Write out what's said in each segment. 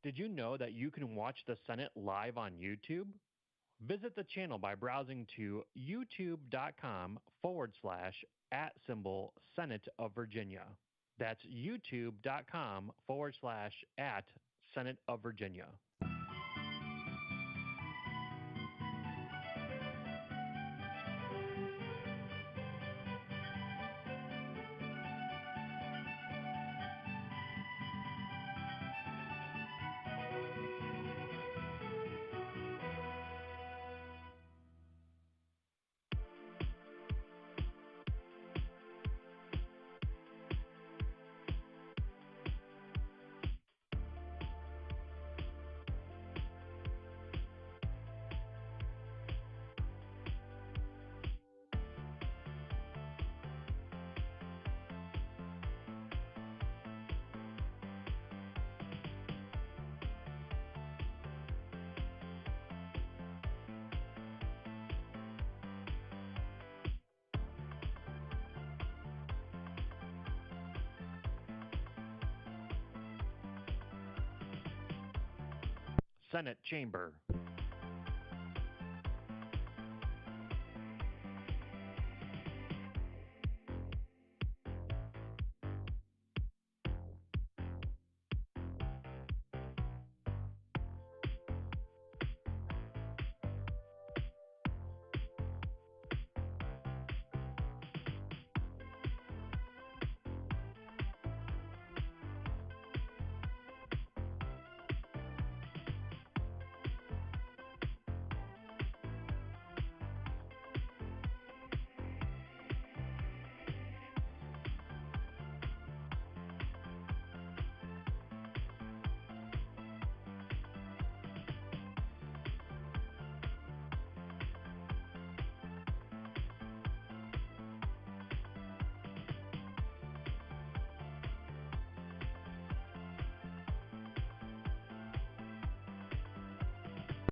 Did you know that you can watch the Senate live on YouTube? Visit the channel by browsing to youtube.com/@Senate of Virginia. That's youtube.com/@Senate of Virginia. Senate Chamber.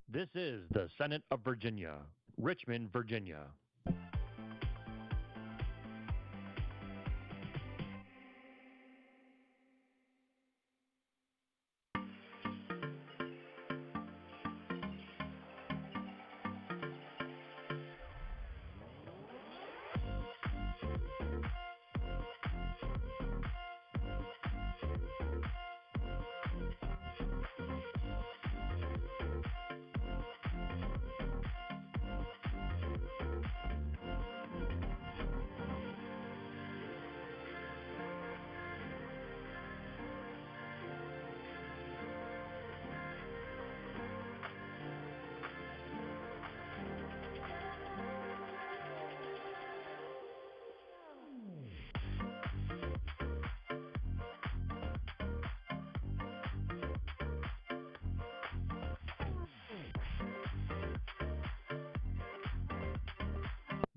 This is the Senate of Virginia, Richmond, Virginia.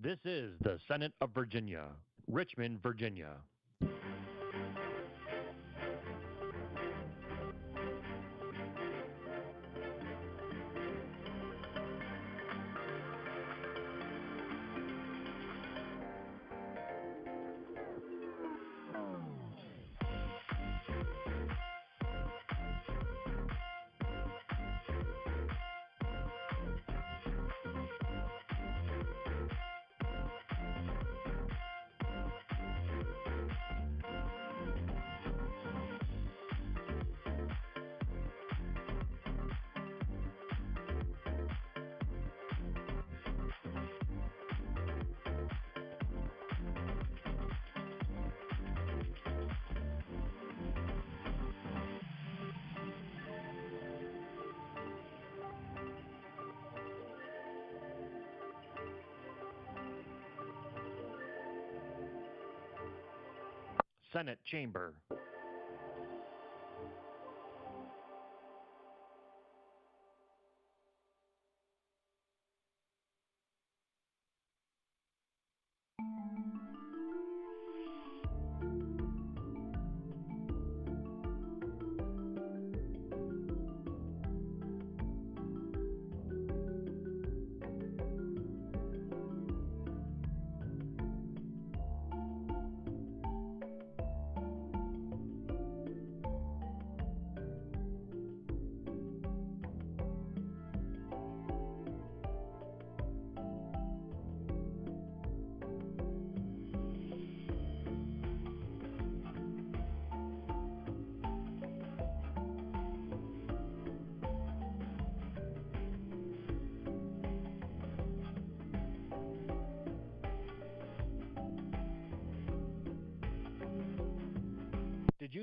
This is the Senate of Virginia, Richmond, Virginia. Senate Chamber.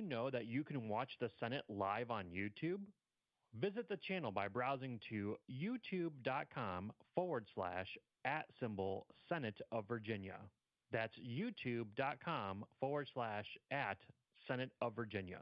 know that you can watch the Senate live on YouTube? Visit the channel by browsing to youtube.com/@Senate of Virginia. That's youtube.com/@Senate of Virginia.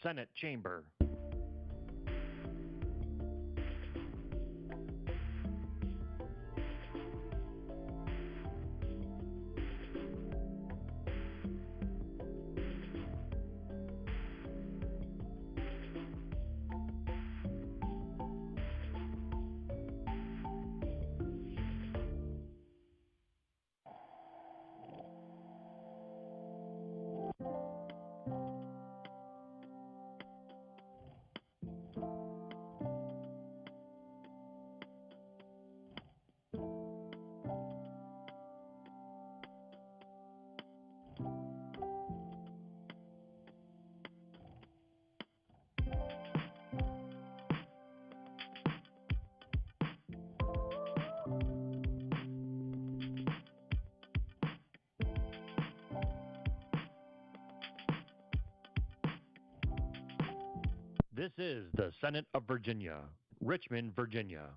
Senate Chamber. This is the Senate of Virginia, Richmond, Virginia.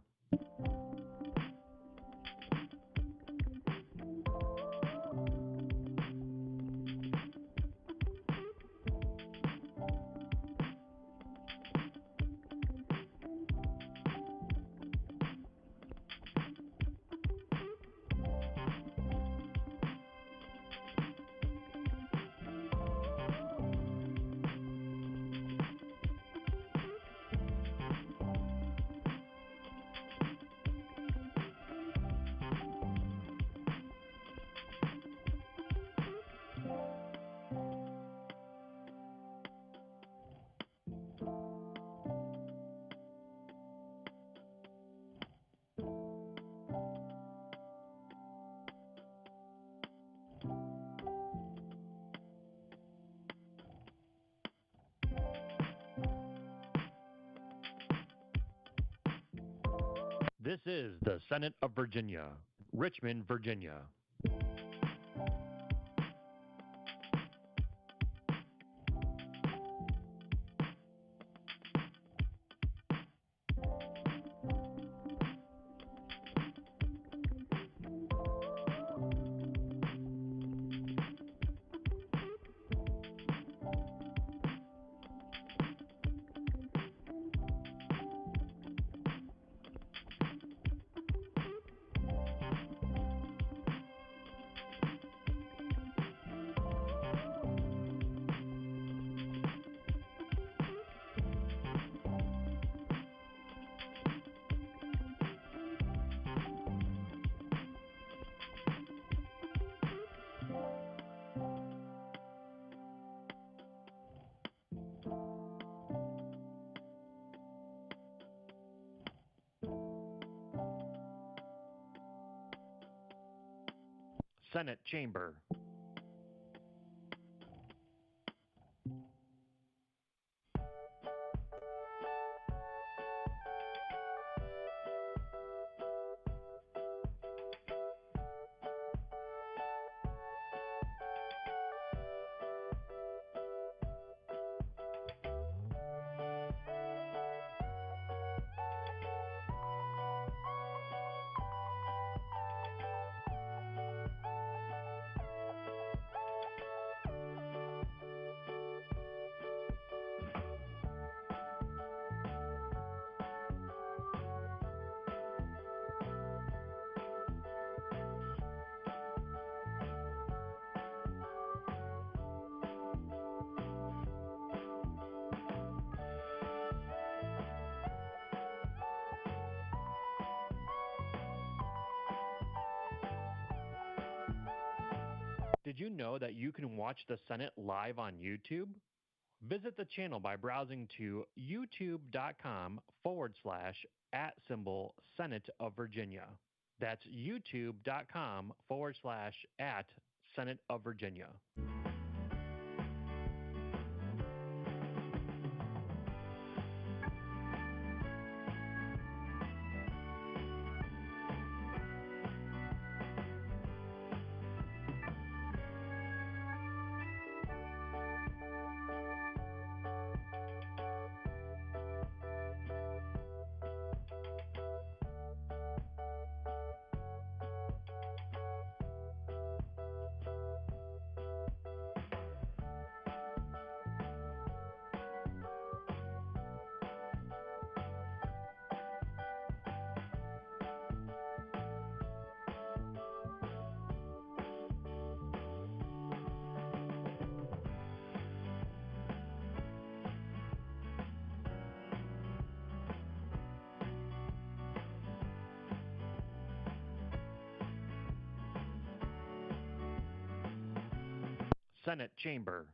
This is the Senate of Virginia, Richmond, Virginia. Senate Chamber. Did you know that you can watch the Senate live on YouTube? Visit the channel by browsing to youtube.com/@Senate of Virginia. That's youtube.com/@Senate of Virginia. Senate Chamber.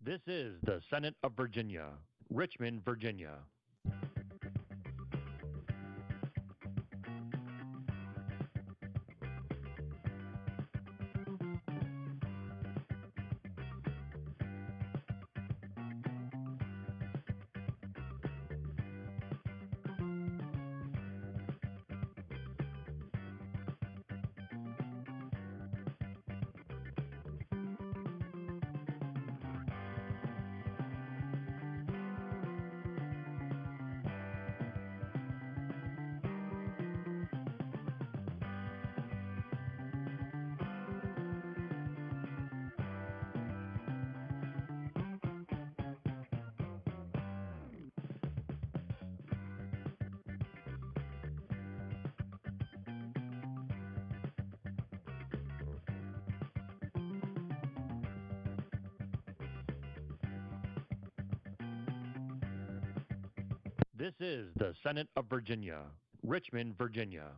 This is the Senate of Virginia, Richmond, Virginia. This is the Senate of Virginia, Richmond, Virginia.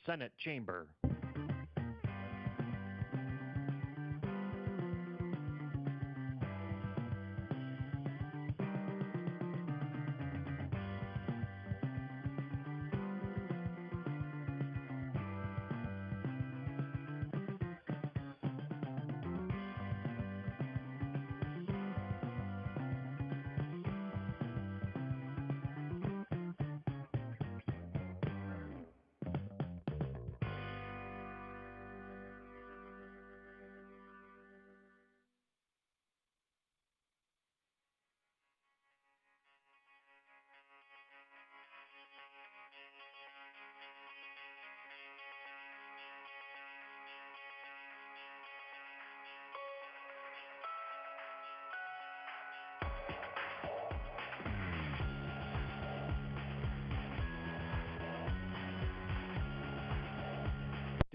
Senate Chamber.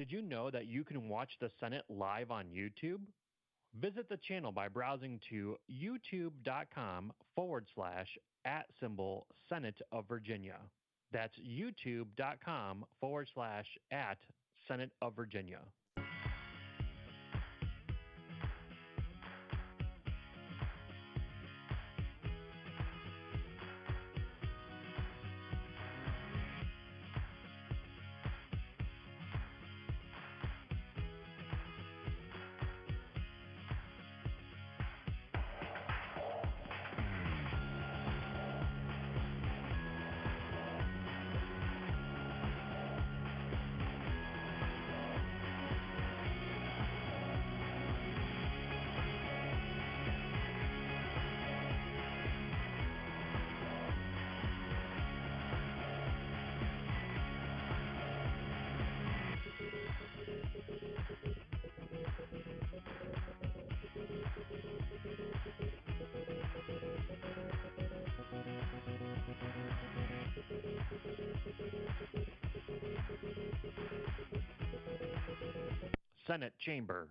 Did you know that you can watch the Senate live on YouTube? Visit the channel by browsing to youtube.com/@Senate of Virginia. That's youtube.com/@Senate of Virginia. Senate Chamber.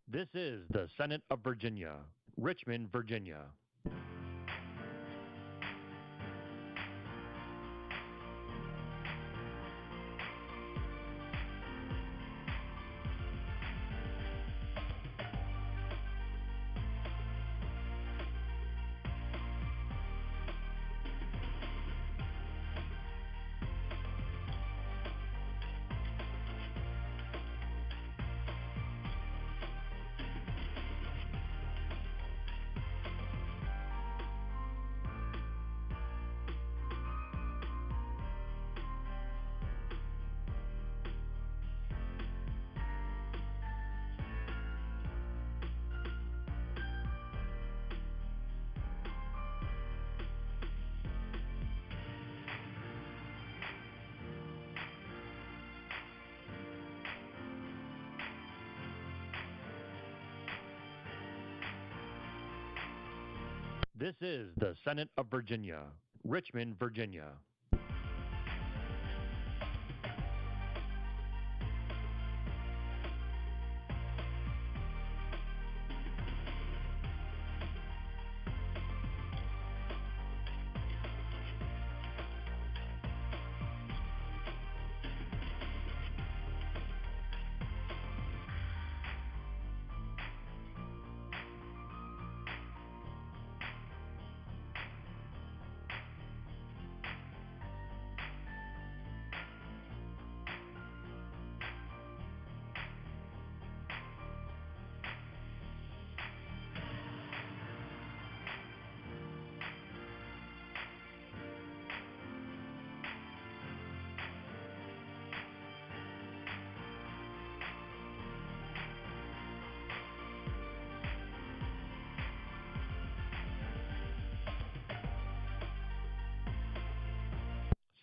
This is the Senate of Virginia, Richmond, Virginia. This is the Senate of Virginia, Richmond, Virginia.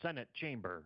Senate Chamber.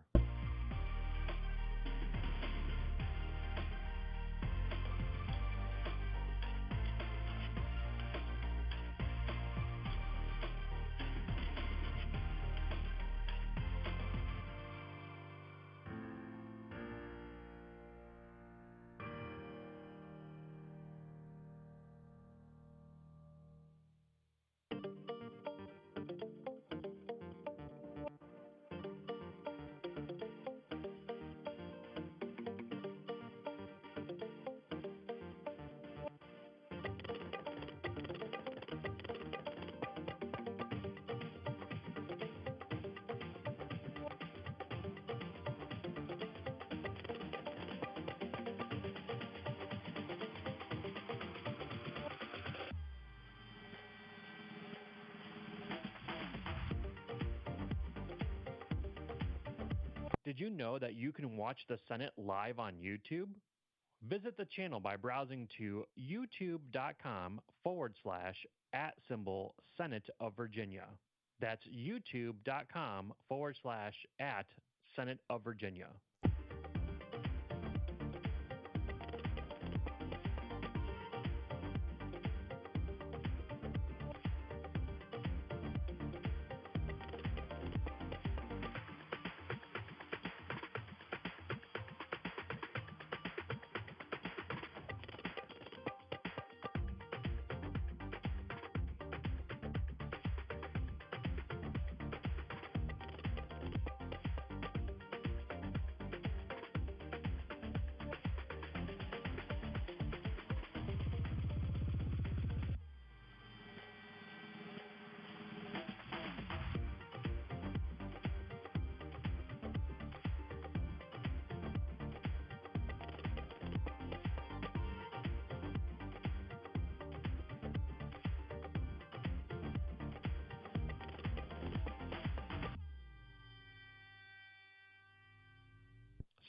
Did you know that you can watch the Senate live on YouTube? Visit the channel by browsing to youtube.com/@Senate of Virginia. That's youtube.com/@Senate of Virginia.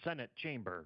Senate Chamber.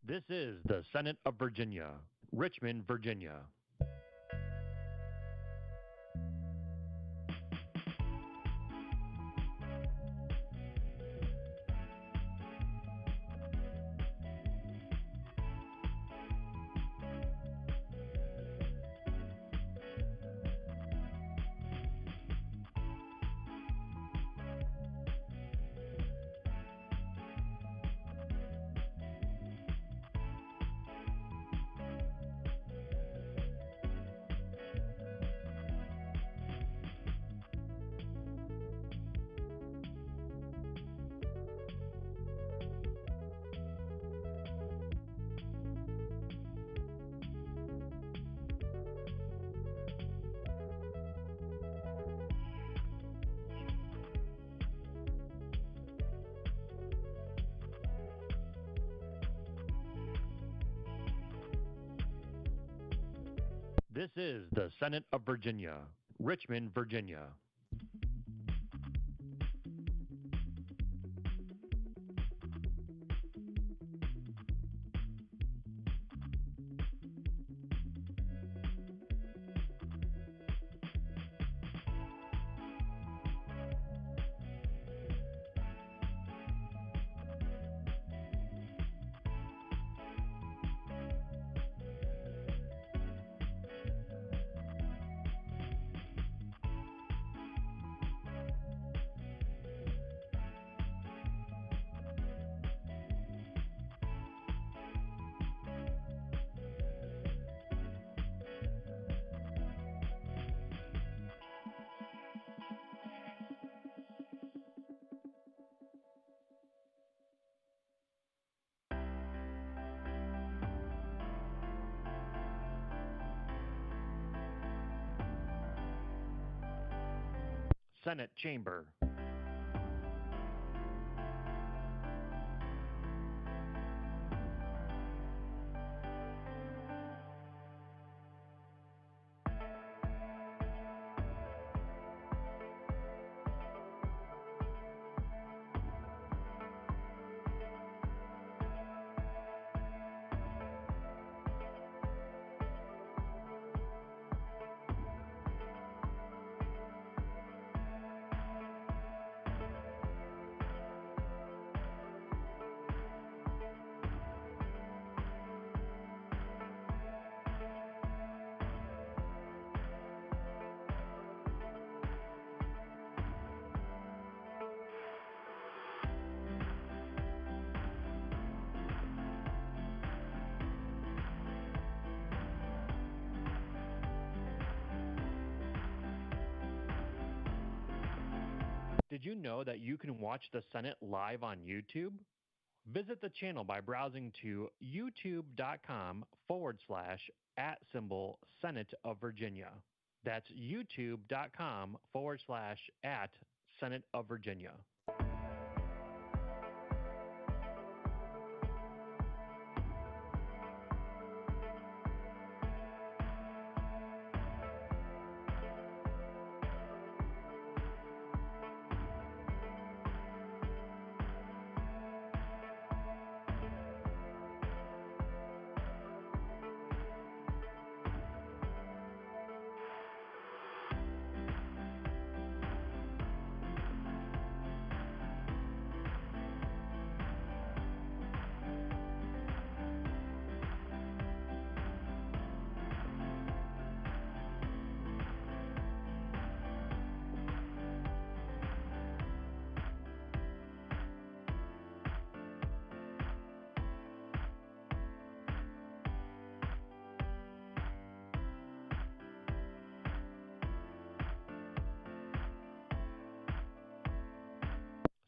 This is the Senate of Virginia, Richmond, Virginia. This is the Senate of Virginia, Richmond, Virginia. Senate Chamber. Did you know that you can watch the Senate live on YouTube? Visit the channel by browsing to youtube.com/@Senate of Virginia. That's youtube.com/@Senate of Virginia.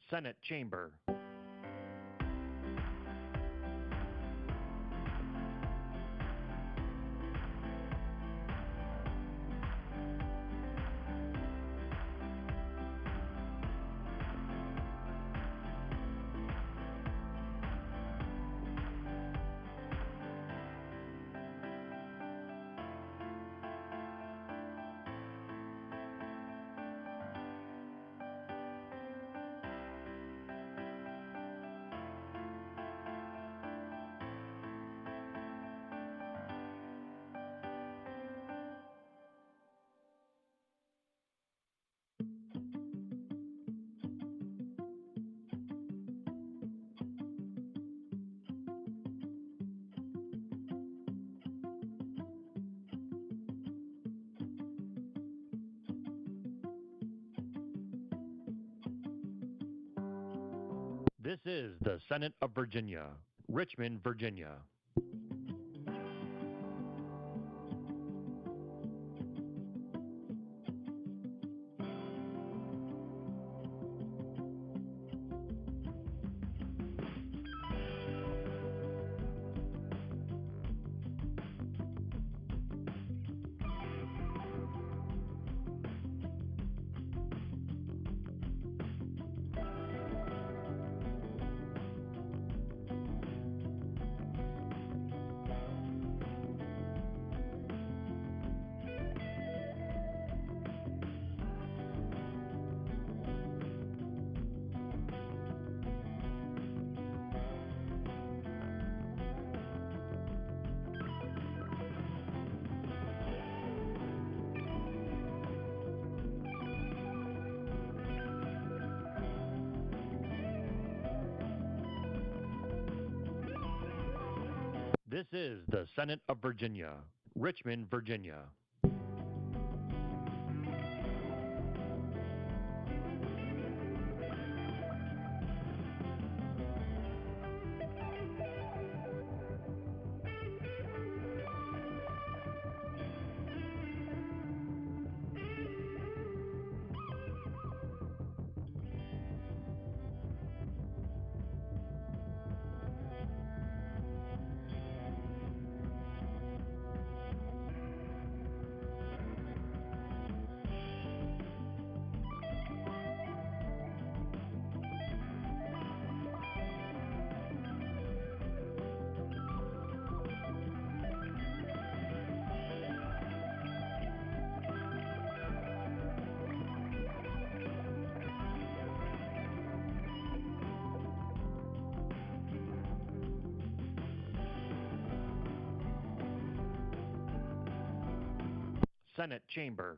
Senate Chamber. This is the Senate of Virginia, Richmond, Virginia. This is the Senate of Virginia, Richmond, Virginia. Senate Chamber.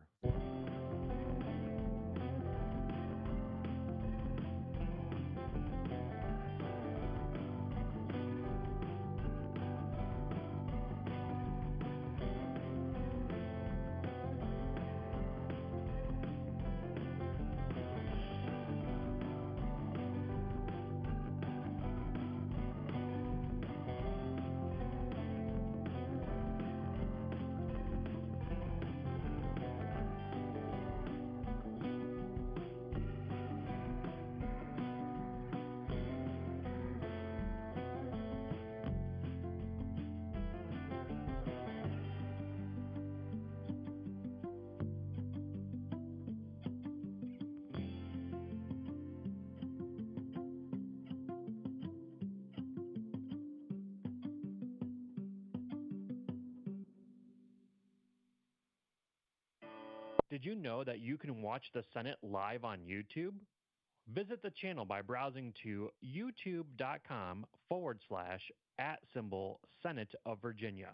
Did you know that you can watch the Senate live on YouTube? Visit the channel by browsing to youtube.com/@Senate of Virginia.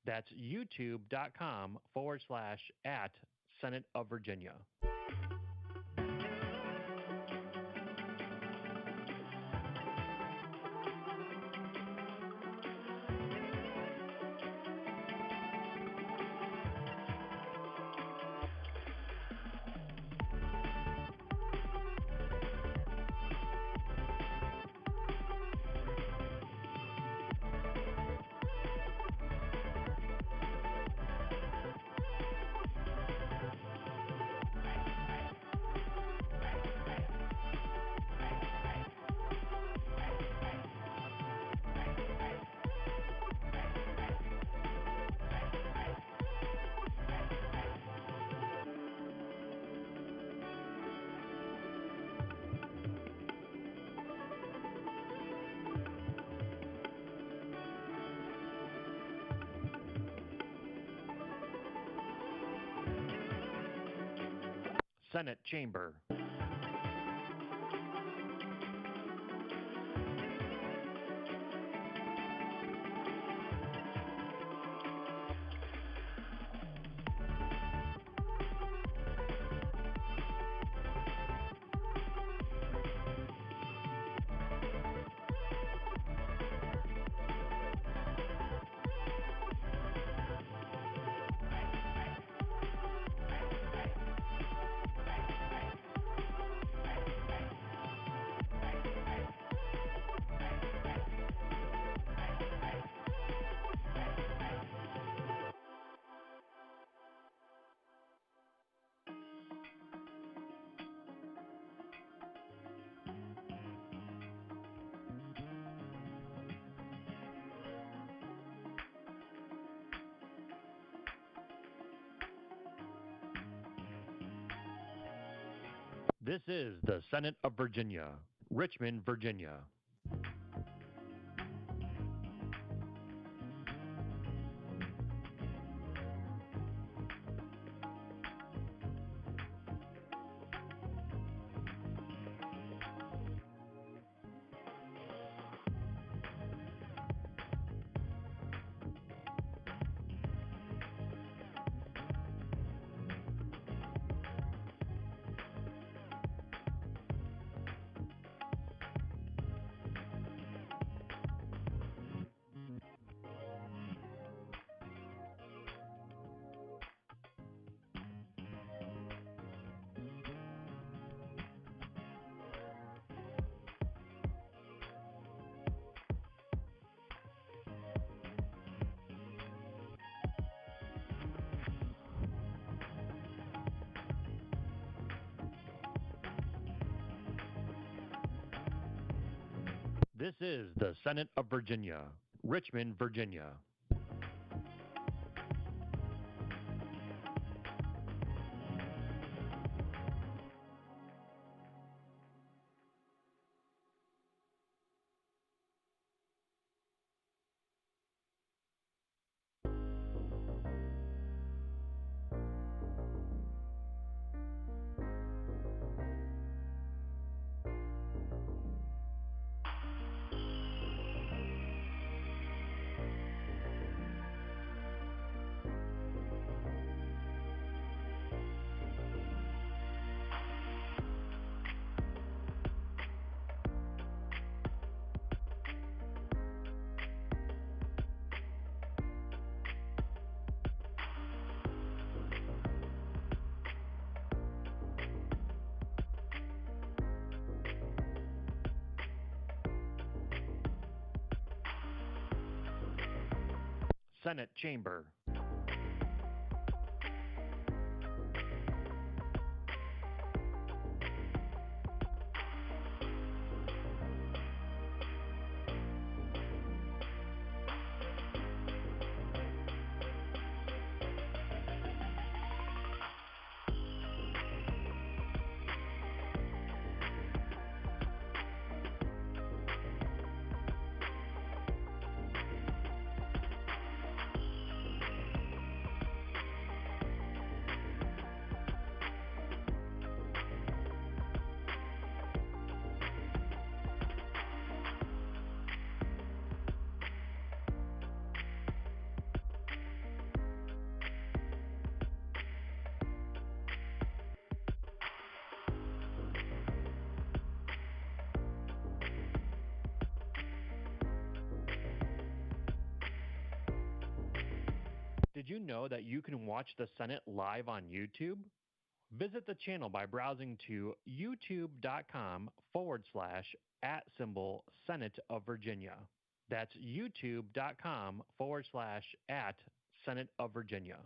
That's youtube.com/@Senate of Virginia. Senate Chamber. This is the Senate of Virginia, Richmond, Virginia. This is the Senate of Virginia, Richmond, Virginia. Senate Chamber. Did you know that you can watch the Senate live on YouTube? Visit the channel by browsing to youtube.com/@Senate of Virginia. That's youtube.com/@Senate of Virginia.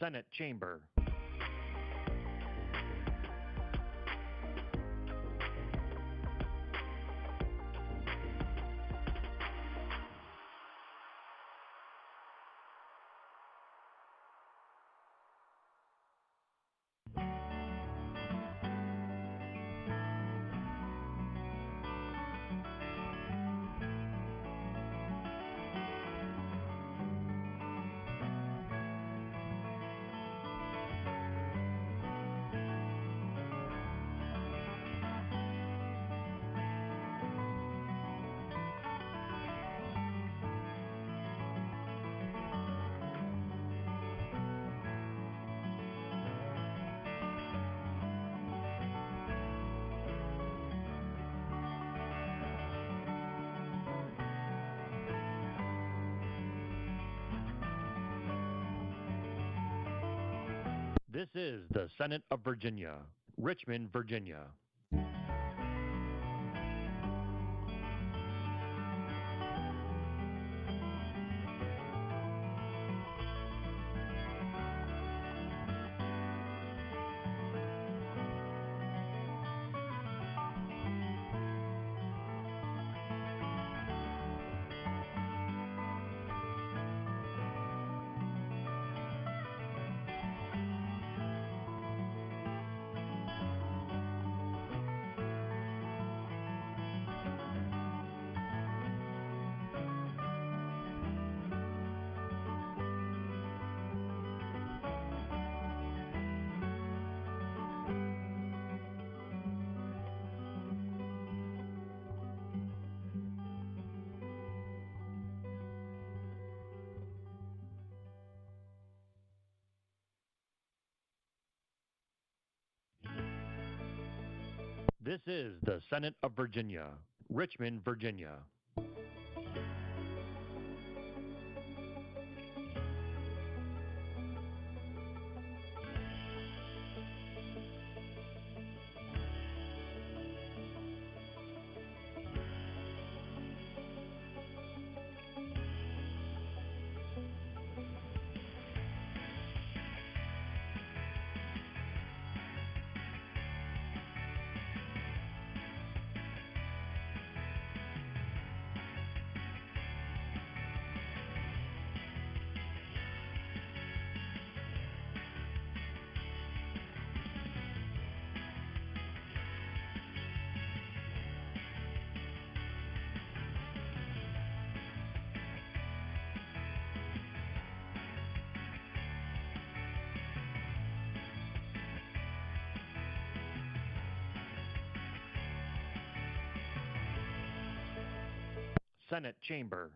Senate Chamber. This is the Senate of Virginia, Richmond, Virginia. This is the Senate of Virginia, Richmond, Virginia. Senate Chamber.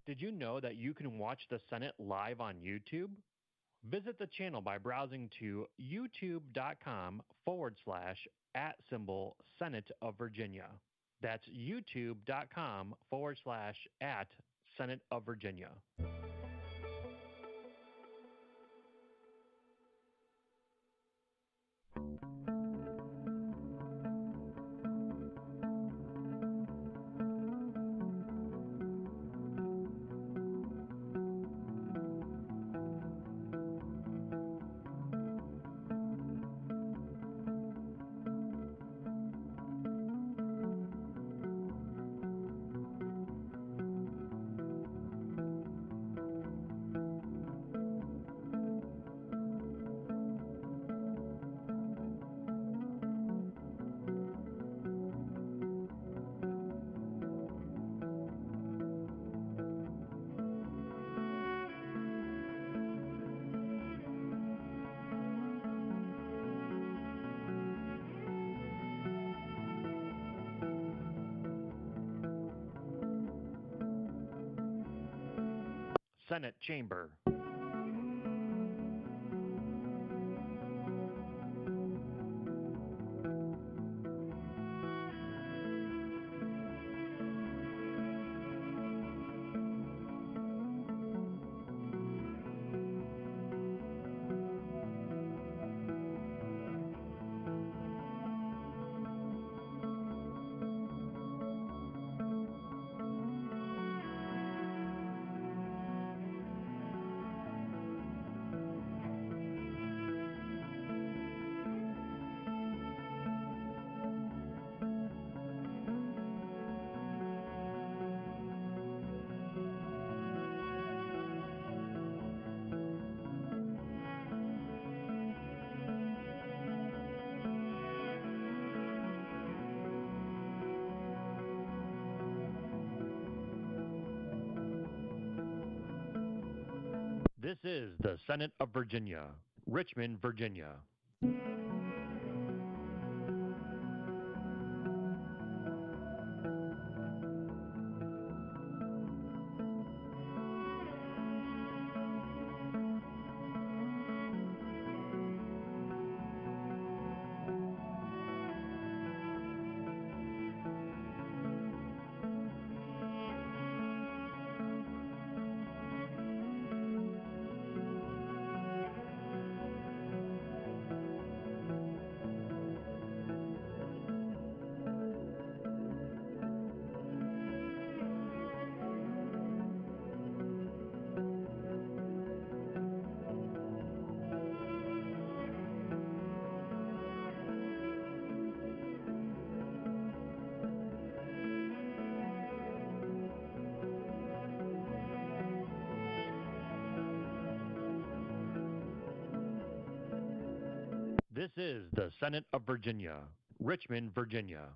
Did you know that you can watch the Senate live on YouTube? Visit the channel by browsing to youtube.com/@Senate of Virginia. That's youtube.com/@Senate of Virginia. Senate Chamber. This is the Senate of Virginia, Richmond, Virginia. This is the Senate of Virginia, Richmond, Virginia.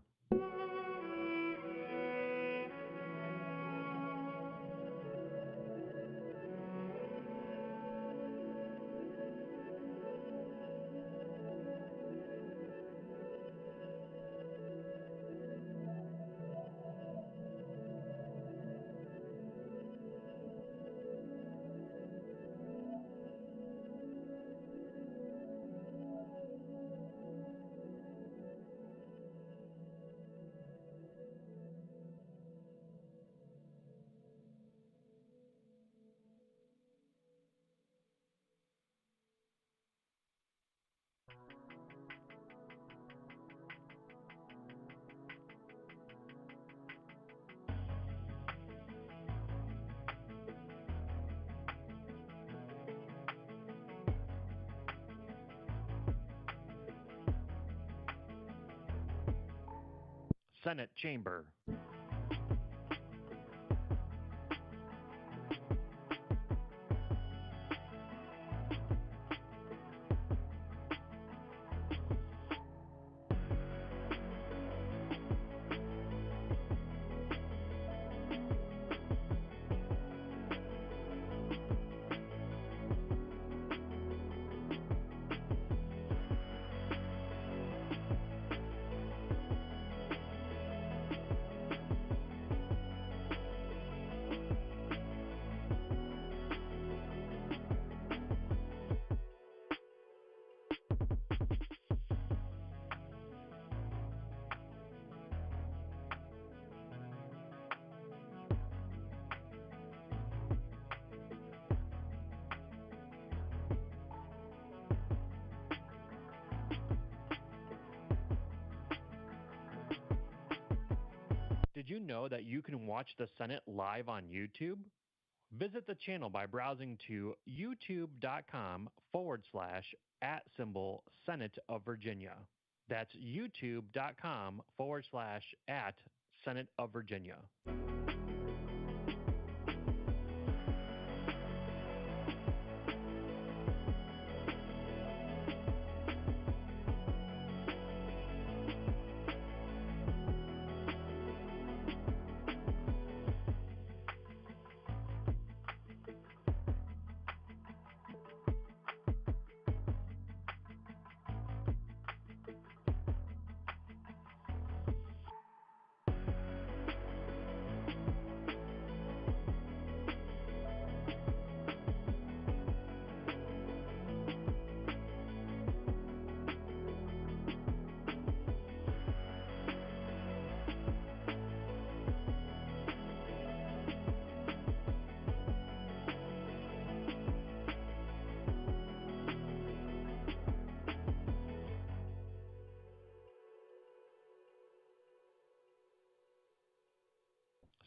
Senate Chamber. Did you know that you can watch the Senate live on YouTube? Visit the channel by browsing to youtube.com/@Senate of Virginia. That's youtube.com/@Senate of Virginia.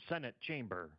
Senate Chamber.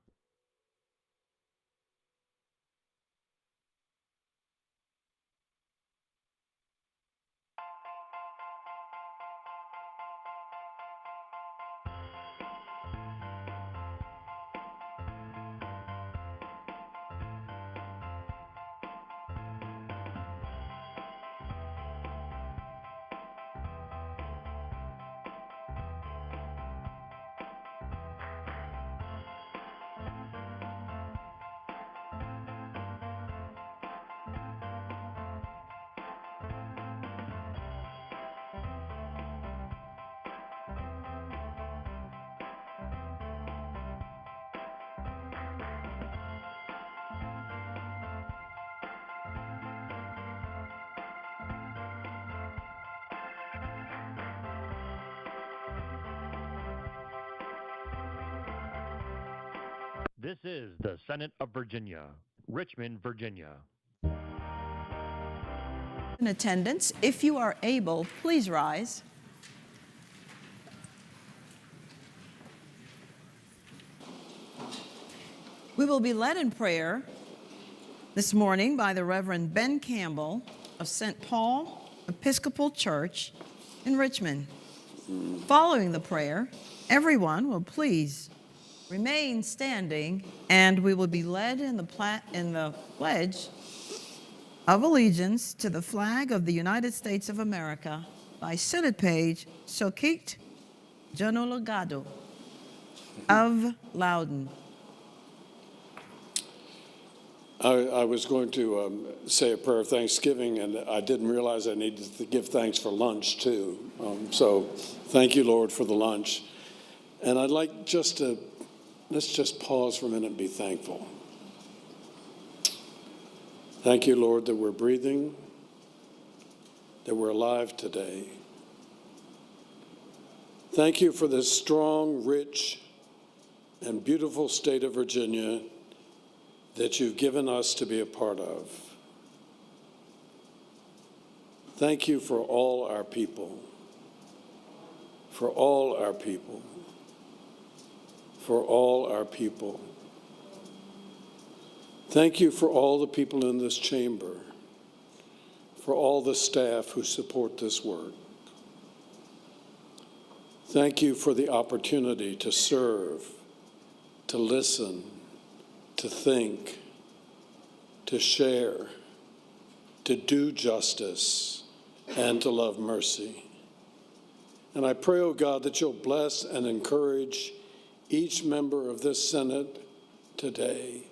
This is the Senate of Virginia, Richmond, Virginia. In attendance, if you are able, please rise. We will be led in prayer this morning by the Reverend Ben Campbell of St. Paul Episcopal Church in Richmond. Following the prayer, everyone will please remain standing, and we will be led in the pledge of allegiance to the flag of the United States of America by Senate Page Sokit Janologado of Loudon. I was going to say a prayer of thanksgiving, and I didn't realize I needed to give thanks for lunch, too. So thank you, Lord, for the lunch. And I'd like let's just pause for a minute and be thankful. Thank you, Lord, that we're breathing, that we're alive today. Thank you for this strong, rich, and beautiful state of Virginia that you've given us to be a part of. Thank you for all our people, for all our people, for all our people. Thank you for all the people in this chamber, for all the staff who support this work. Thank you for the opportunity to serve, to listen, to think, to share, to do justice, and to love mercy. And I pray, oh God, that you'll bless and encourage each member of this Senate today.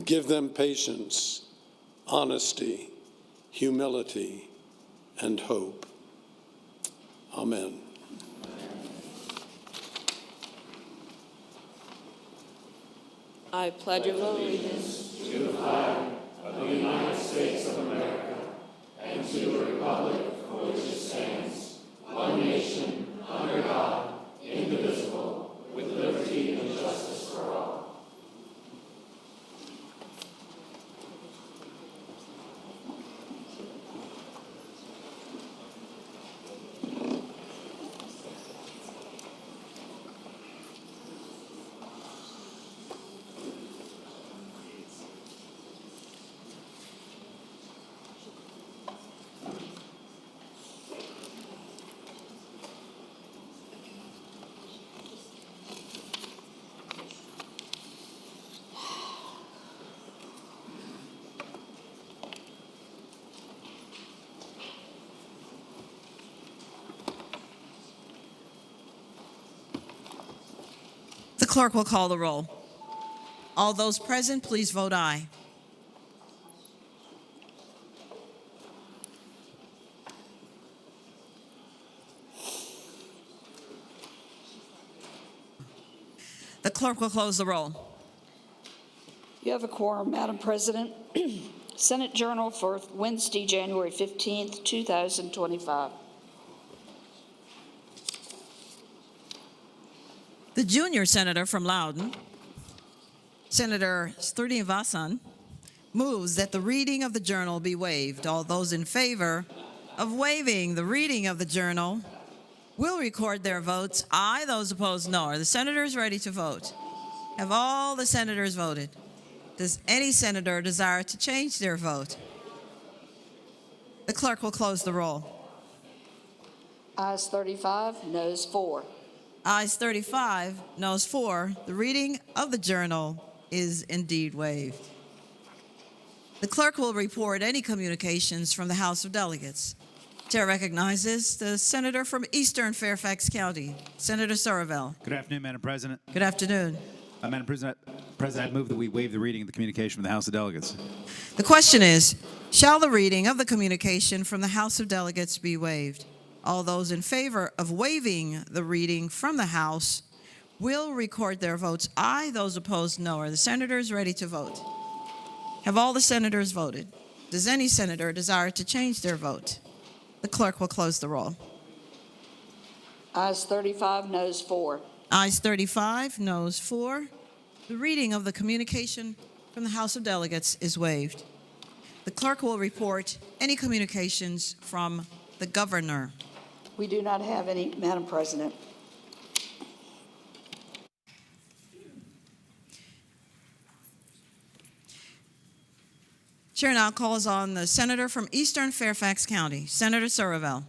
Give them patience, honesty, humility, and hope. Amen. I pledge allegiance to the flag of the United States of America and to the republic for which it stands, one nation, under God, indivisible, with liberty and justice for all. clerk will call the roll. All those present, please vote aye. The clerk will close the roll. You have a quorum, Madam President. Senate Journal for Wednesday, January 15th, 2025. The junior senator from Loudoun, Senator Srinivasan, moves that the reading of the journal be waived. All those in favor of waiving the reading of the journal will record their votes. Aye. Those opposed, no. Are the senators ready to vote? Have all the senators voted? Does any senator desire to change their vote? The clerk will close the roll. Ayes 35, noes 4. Ayes 35, noes 4. The reading of the journal is indeed waived. The clerk will report any communications from the House of Delegates. Chair recognizes the senator from Eastern Fairfax County, Senator Sorreville. Good afternoon, Madam President. Good afternoon. Madam President, I move that we waive the reading of the communication from the House of Delegates. The question is, shall the reading of the communication from the House of Delegates be waived? All those in favor of waiving the reading from the House will record their votes aye. Those opposed, no. Are the senators ready to vote? Have all the senators voted? Does any senator desire to change their vote? The clerk will close the roll. Ayes 35, noes 4. Ayes 35, noes 4. The reading of the communication from the House of Delegates is waived. The clerk will report any communications from the governor. We do not have any, Madam President. Chair now calls on the senator from Eastern Fairfax County, Senator Sorreville.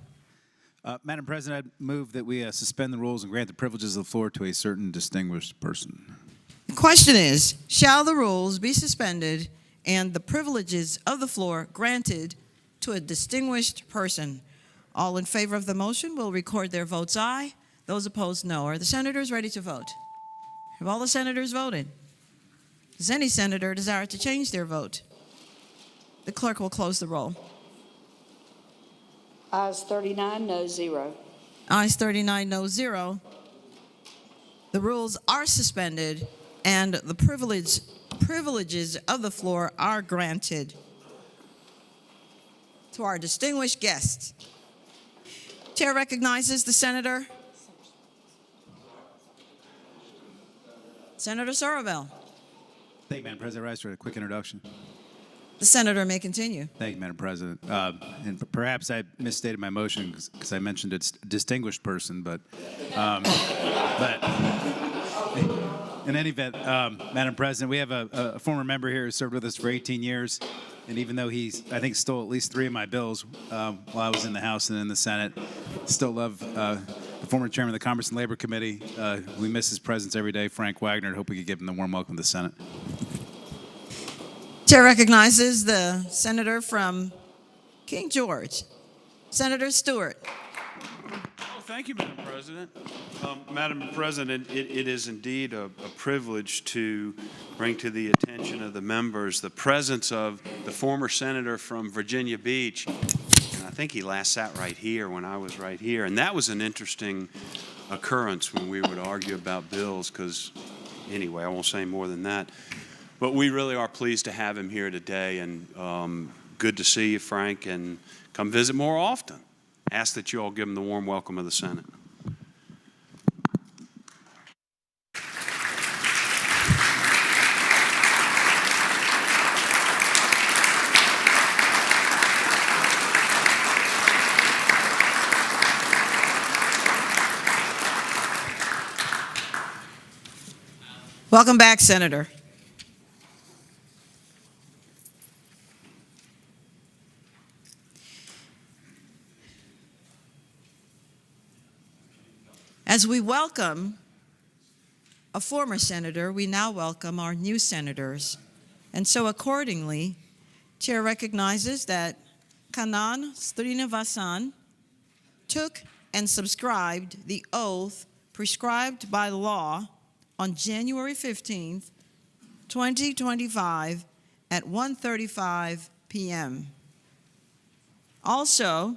Madam President, I move that we suspend the rules and grant the privileges of the floor to a certain distinguished person. The question is, shall the rules be suspended and the privileges of the floor granted to a distinguished person? All in favor of the motion will record their votes aye. Those opposed, no. Are the senators ready to vote? Have all the senators voted? Does any senator desire to change their vote? The clerk will close the roll. Ayes 39, noes 0. Ayes 39, no 0. The rules are suspended and the privileges of the floor are granted to our distinguished guests. Chair recognizes the senator. Senator Sorreville. Thank you, Madam President. I rise for a quick introduction. The senator may continue. Thank you, Madam President. And perhaps I misstated my motion because I mentioned it's distinguished person, but in any event, Madam President, we have a former member here who served with us for 18 years, and even though he's, I think, stole at least 3 of my bills while I was in the House and in the Senate, still love the former chairman of the Commerce and Labor Committee. We miss his presence every day, Frank Wagner, and hope we could give him the warm welcome to the Senate. Chair recognizes the senator from King George, Senator Stewart. Well, thank you, Madam President. Madam President, it is indeed a privilege to bring to the attention of the members the presence of the former senator from Virginia Beach. And I think he last sat right here when I was right here. And that was an interesting occurrence when we would argue about bills because, anyway, I won't say more than that. But we really are pleased to have him here today, and good to see you, Frank, and come visit more often. Ask that you all give him the warm welcome of the Senate. Welcome back, Senator. As we welcome a former senator, we now welcome our new senators. And so accordingly, Chair recognizes that Kanan Srinivasan took and subscribed the oath prescribed by law on January 15th, 2025 at 1:35 p.m. Also,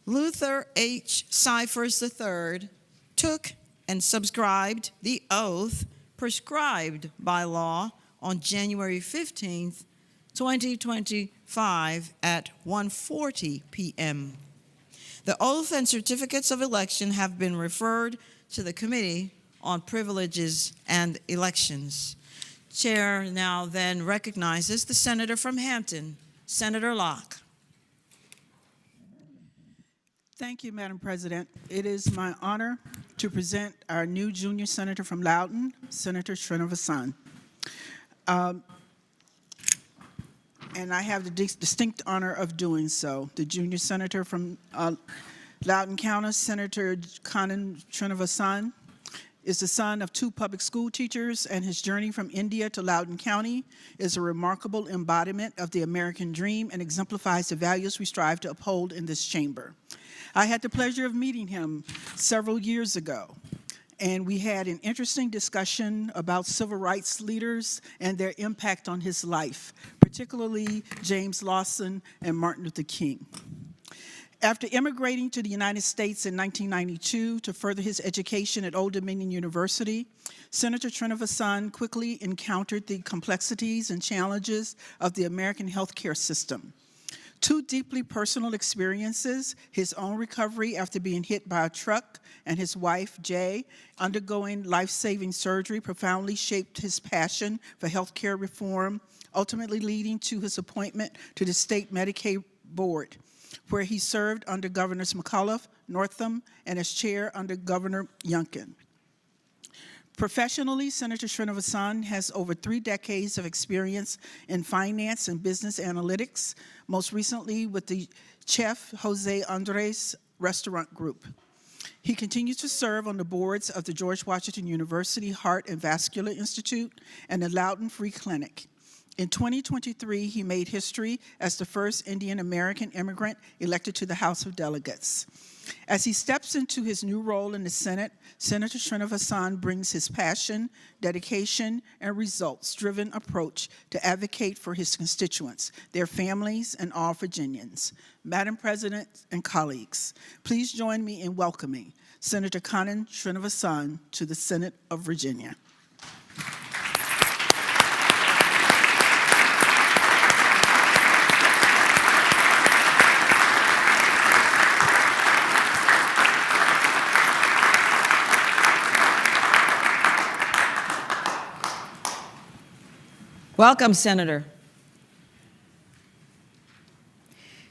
Luther H. Cyphers III took and subscribed the oath prescribed by law on January 15th, 2025 at 1:40 p.m. The oath and certificates of election have been referred to the Committee on Privileges and Elections. Chair now then recognizes the senator from Hampton, Senator Locke. Thank you, Madam President. It is my honor to present our new junior senator from Loudoun, Senator Srinivasan. And I have the distinct honor of doing so. The junior senator from Loudoun County, Senator Kanan Srinivasan, is the son of 2 public school teachers, and his journey from India to Loudoun County is a remarkable embodiment of the American dream and exemplifies the values we strive to uphold in this chamber. I had the pleasure of meeting him several years ago, and we had an interesting discussion about civil rights leaders and their impact on his life, particularly James Lawson and Martin Luther King. After immigrating to the United States in 1992 to further his education at Old Dominion University, Senator Srinivasan quickly encountered the complexities and challenges of the American healthcare system. 2 deeply personal experiences, his own recovery after being hit by a truck and his wife, Jay, undergoing life-saving surgery, profoundly shaped his passion for healthcare reform, ultimately leading to his appointment to the state Medicaid board, where he served under Governors McAuliffe, Northam, and as chair under Governor Youngkin. Professionally, Senator Srinivasan has over 3 decades of experience in finance and business analytics, most recently with the Chef Jose Andres Restaurant Group. He continues to serve on the boards of the George Washington University Heart and Vascular Institute and the Loudoun Free Clinic. In 2023, he made history as the first Indian American immigrant elected to the House of Delegates. As he steps into his new role in the Senate, Senator Srinivasan brings his passion, dedication, and results-driven approach to advocate for his constituents, their families, and all Virginians. Madam President and colleagues, please join me in welcoming Senator Kanan Srinivasan to the Senate of Virginia. Welcome, Senator.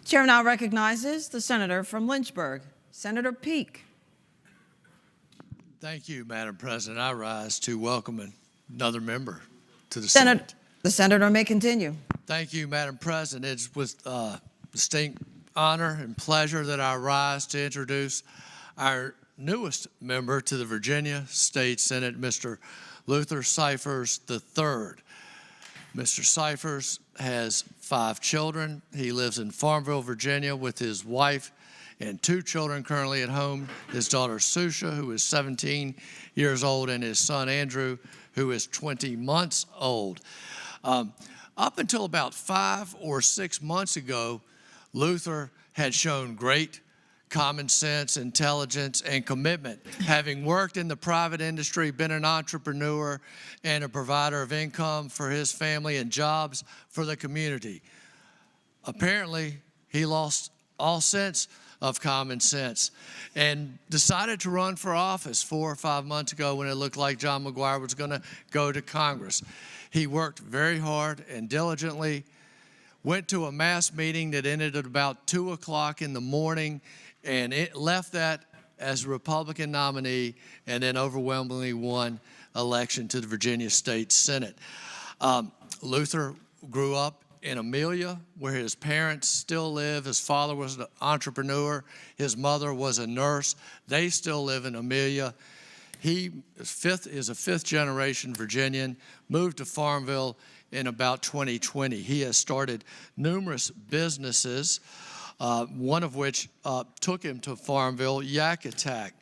Chair now recognizes the senator from Lynchburg, Senator Peake. Thank you, Madam President. I rise to welcome another member to the Senate. The senator may continue. Thank you, Madam President. It's with distinct honor and pleasure that I rise to introduce our newest member to the Virginia State Senate, Mr. Luther Cyphers III. Mr. Cyphers has 5 children. He lives in Farmville, Virginia, with his wife and 2 children currently at home, his daughter Susha, who is 17 years old, and his son Andrew, who is 20 months old. Up until about 5 or 6 months ago, Luther had shown great common sense, intelligence, and commitment. Having worked in the private industry, been an entrepreneur, and a provider of income for his family and jobs for the community. Apparently, he lost all sense of common sense and decided to run for office 4 or 5 months ago when it looked like John McGuire was going to go to Congress. He worked very hard and diligently, went to a mass meeting that ended at about 2 o'clock in the morning, and it left that as a Republican nominee, and then overwhelmingly won election to the Virginia State Senate. Luther grew up in Amelia, where his parents still live. His father was an entrepreneur. His mother was a nurse. They still live in Amelia. He is a 5th-generation Virginian, moved to Farmville in about 2020. He has started numerous businesses, one of which took him to Farmville, Yak Attack.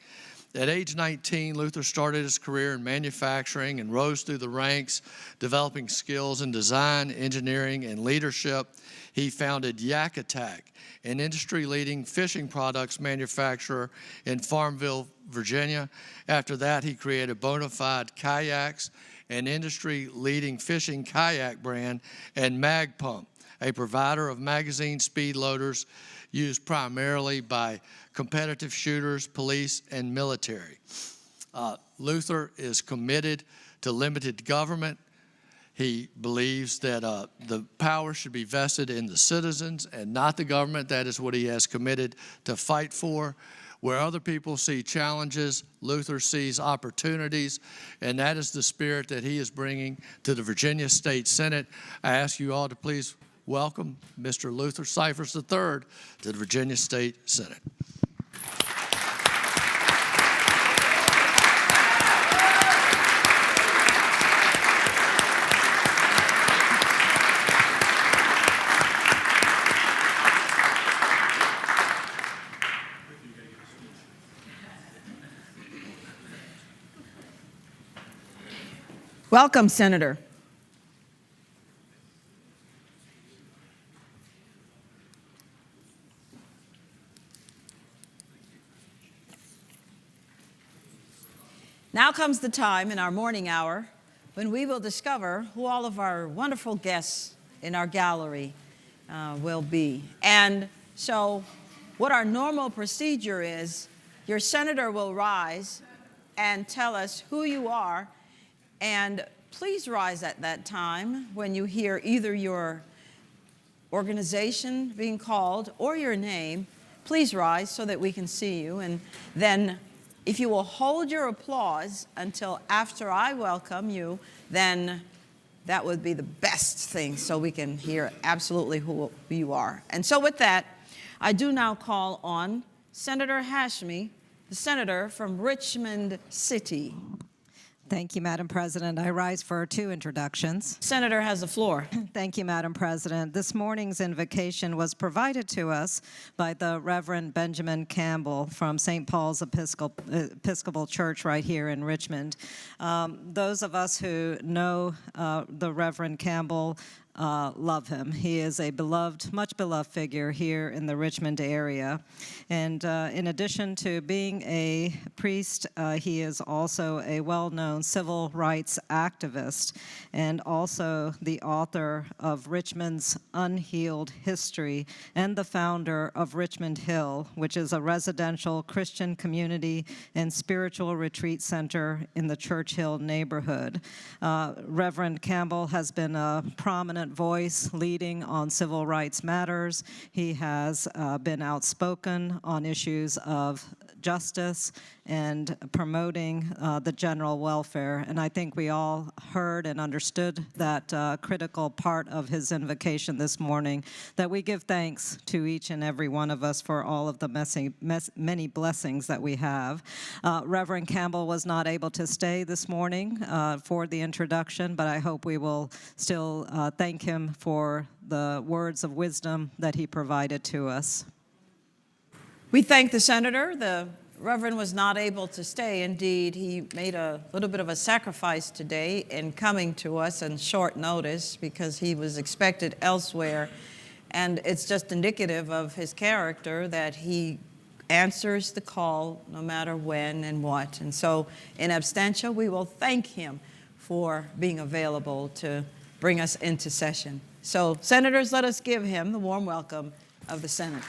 At age 19, Luther started his career in manufacturing and rose through the ranks, developing skills in design, engineering, and leadership. He founded Yak Attack, an industry-leading fishing products manufacturer in Farmville, Virginia. After that, he created Bonafide Kayaks, an industry-leading fishing kayak brand, and Magpump, a provider of magazine speed loaders used primarily by competitive shooters, police, and military. Luther is committed to limited government. He believes that the power should be vested in the citizens and not the government. That is what he has committed to fight for. Where other people see challenges, Luther sees opportunities, and that is the spirit that he is bringing to the Virginia State Senate. I ask you all to please welcome Mr. Luther Cyphers III to the Virginia State Senate. Welcome, Senator. Now comes the time in our morning hour when we will discover who all of our wonderful guests in our gallery will be. And so what our normal procedure is, your senator will rise and tell us who you are. And please rise at that time when you hear either your organization being called or your name. Please rise so that we can see you. And then if you will hold your applause until after I welcome you, then that would be the best thing so we can hear absolutely who you are. And so with that, I do now call on Senator Hashmi, the senator from Richmond City. Thank you, Madam President. I rise for 2 introductions. Senator has the floor. Thank you, Madam President. This morning's invocation was provided to us by the Reverend Benjamin Campbell from St. Paul's Episcopal Church right here in Richmond. Those of us who know the Reverend Campbell love him. He is a beloved, much beloved figure here in the Richmond area. And in addition to being a priest, he is also a well-known civil rights activist and also the author of Richmond's Unhealed History and the founder of Richmond Hill, which is a residential Christian community and spiritual retreat center in the Church Hill neighborhood. Reverend Campbell has been a prominent voice leading on civil rights matters. He has been outspoken on issues of justice and promoting the general welfare. And I think we all heard and understood that critical part of his invocation this morning, that we give thanks to each and every one of us for all of the many blessings that we have. Reverend Campbell was not able to stay this morning for the introduction, but I hope we will still thank him for the words of wisdom that he provided to us. We thank the senator. The Reverend was not able to stay. Indeed, he made a little bit of a sacrifice today in coming to us on short notice because he was expected elsewhere. And it's just indicative of his character that he answers the call no matter when and what. And so in absentia, we will thank him for being available to bring us into session. So senators, let us give him the warm welcome of the Senate.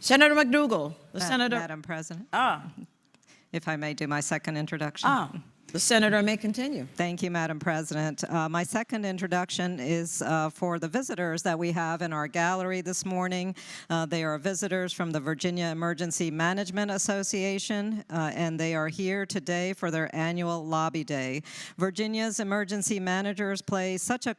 Senator McDougall, the senator. Madam President, Ah, if I may do my second introduction. the senator may continue. Thank you, Madam President. My second introduction is for the visitors that we have in our gallery this morning. They are visitors from the Virginia Emergency Management Association, and they are here today for their annual lobby day. Virginia's emergency managers play such a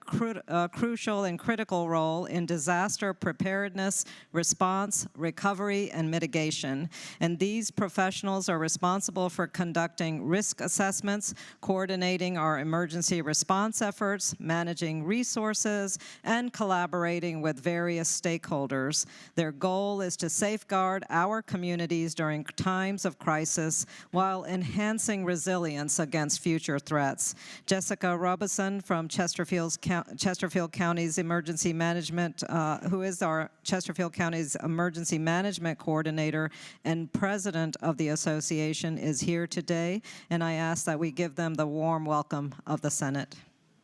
crucial and critical role in disaster preparedness, response, recovery, and mitigation. And these professionals are responsible for conducting risk assessments events, coordinating our emergency response efforts, managing resources, and collaborating with various stakeholders. Their goal is to safeguard our communities during times of crisis while enhancing resilience against future threats. Jessica Robeson from Chesterfield County's Emergency Management, who is our Chesterfield County's Emergency Management Coordinator and President of the Association, is here today, and I ask that we give them the warm welcome of the Senate.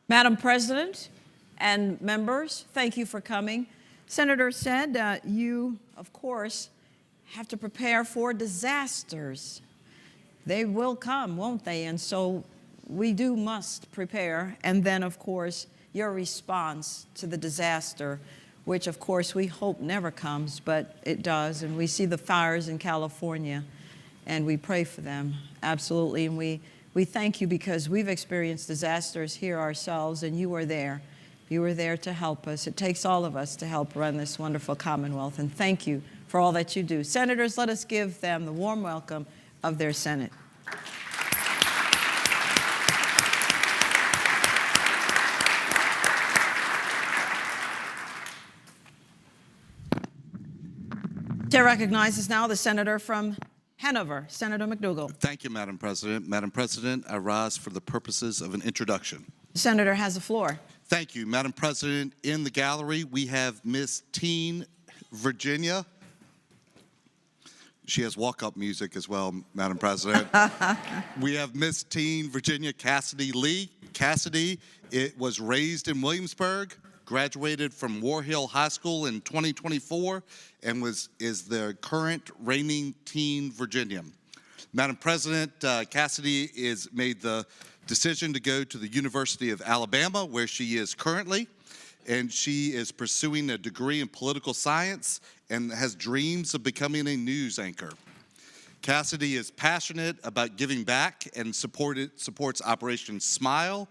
Madam President and members, thank you for coming. Senator said you, of course, have to prepare for disasters. They will come, won't they? And so we must prepare. And then, of course, your response to the disaster, which, of course, we hope never comes, but it does. And we see the fires in California, and we pray for them, absolutely. And we thank you because we've experienced disasters here ourselves, and you were there. You were there to help us. It takes all of us to help run this wonderful Commonwealth, and thank you for all that you do. Senators, let us give them the warm welcome of their Senate. Chair recognizes now the senator from Hanover, Senator McDougall. Thank you, Madam President. Madam President, I rise for the purposes of an introduction. The senator has the floor. Thank you, Madam President. In the gallery, we have Miss Teen Virginia. She has walk-up music as well, Madam President. We have Miss Teen Virginia Cassidy Lee. Cassidy was raised in Williamsburg, graduated from War Hill High School in 2024, and is the current reigning Teen Virginian. Madam President, Cassidy made the decision to go to the University of Alabama, where she is currently, and she is pursuing a degree in political science and has dreams of becoming a news anchor. Cassidy is passionate about giving back and supports Operation Smile.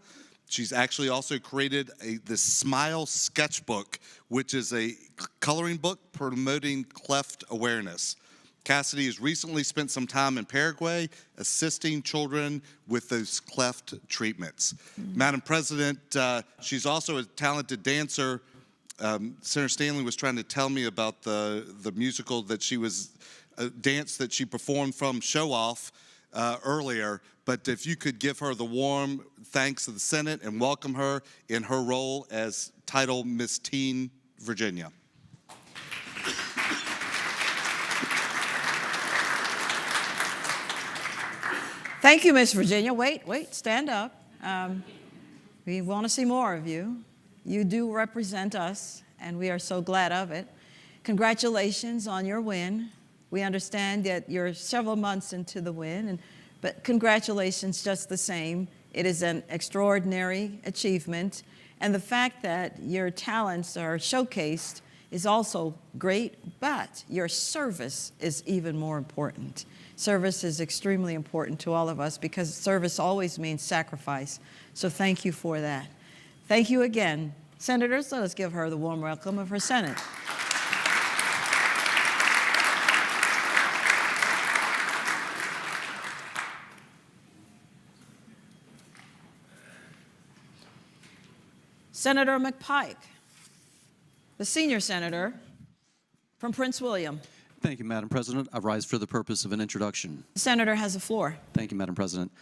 She's actually also created the Smile Sketchbook, which is a coloring book promoting cleft awareness. Cassidy has recently spent some time in Paraguay assisting children with those cleft treatments. Madam President, she's also a talented dancer. Senator Stanley was trying to tell me about the musical that she was, dance that she performed from Show Off earlier. But if you could give her the warm thanks of the Senate and welcome her in her role as title Miss Teen Virginia. Thank you, Miss Virginia. Wait, stand up. We want to see more of you. You do represent us, and we are so glad of it. Congratulations on your win. We understand that you're several months into the win, but congratulations just the same. It is an extraordinary achievement, and the fact that your talents are showcased is also great, but your service is even more important. Service is extremely important to all of us because service always means sacrifice. So thank you for that. Thank you again. Senators, let us give her the warm welcome of her Senate. Senator McPike, the senior senator from Prince William. Thank you, Madam President. I rise for the purpose of an introduction. The senator has the floor. Thank you, Madam President.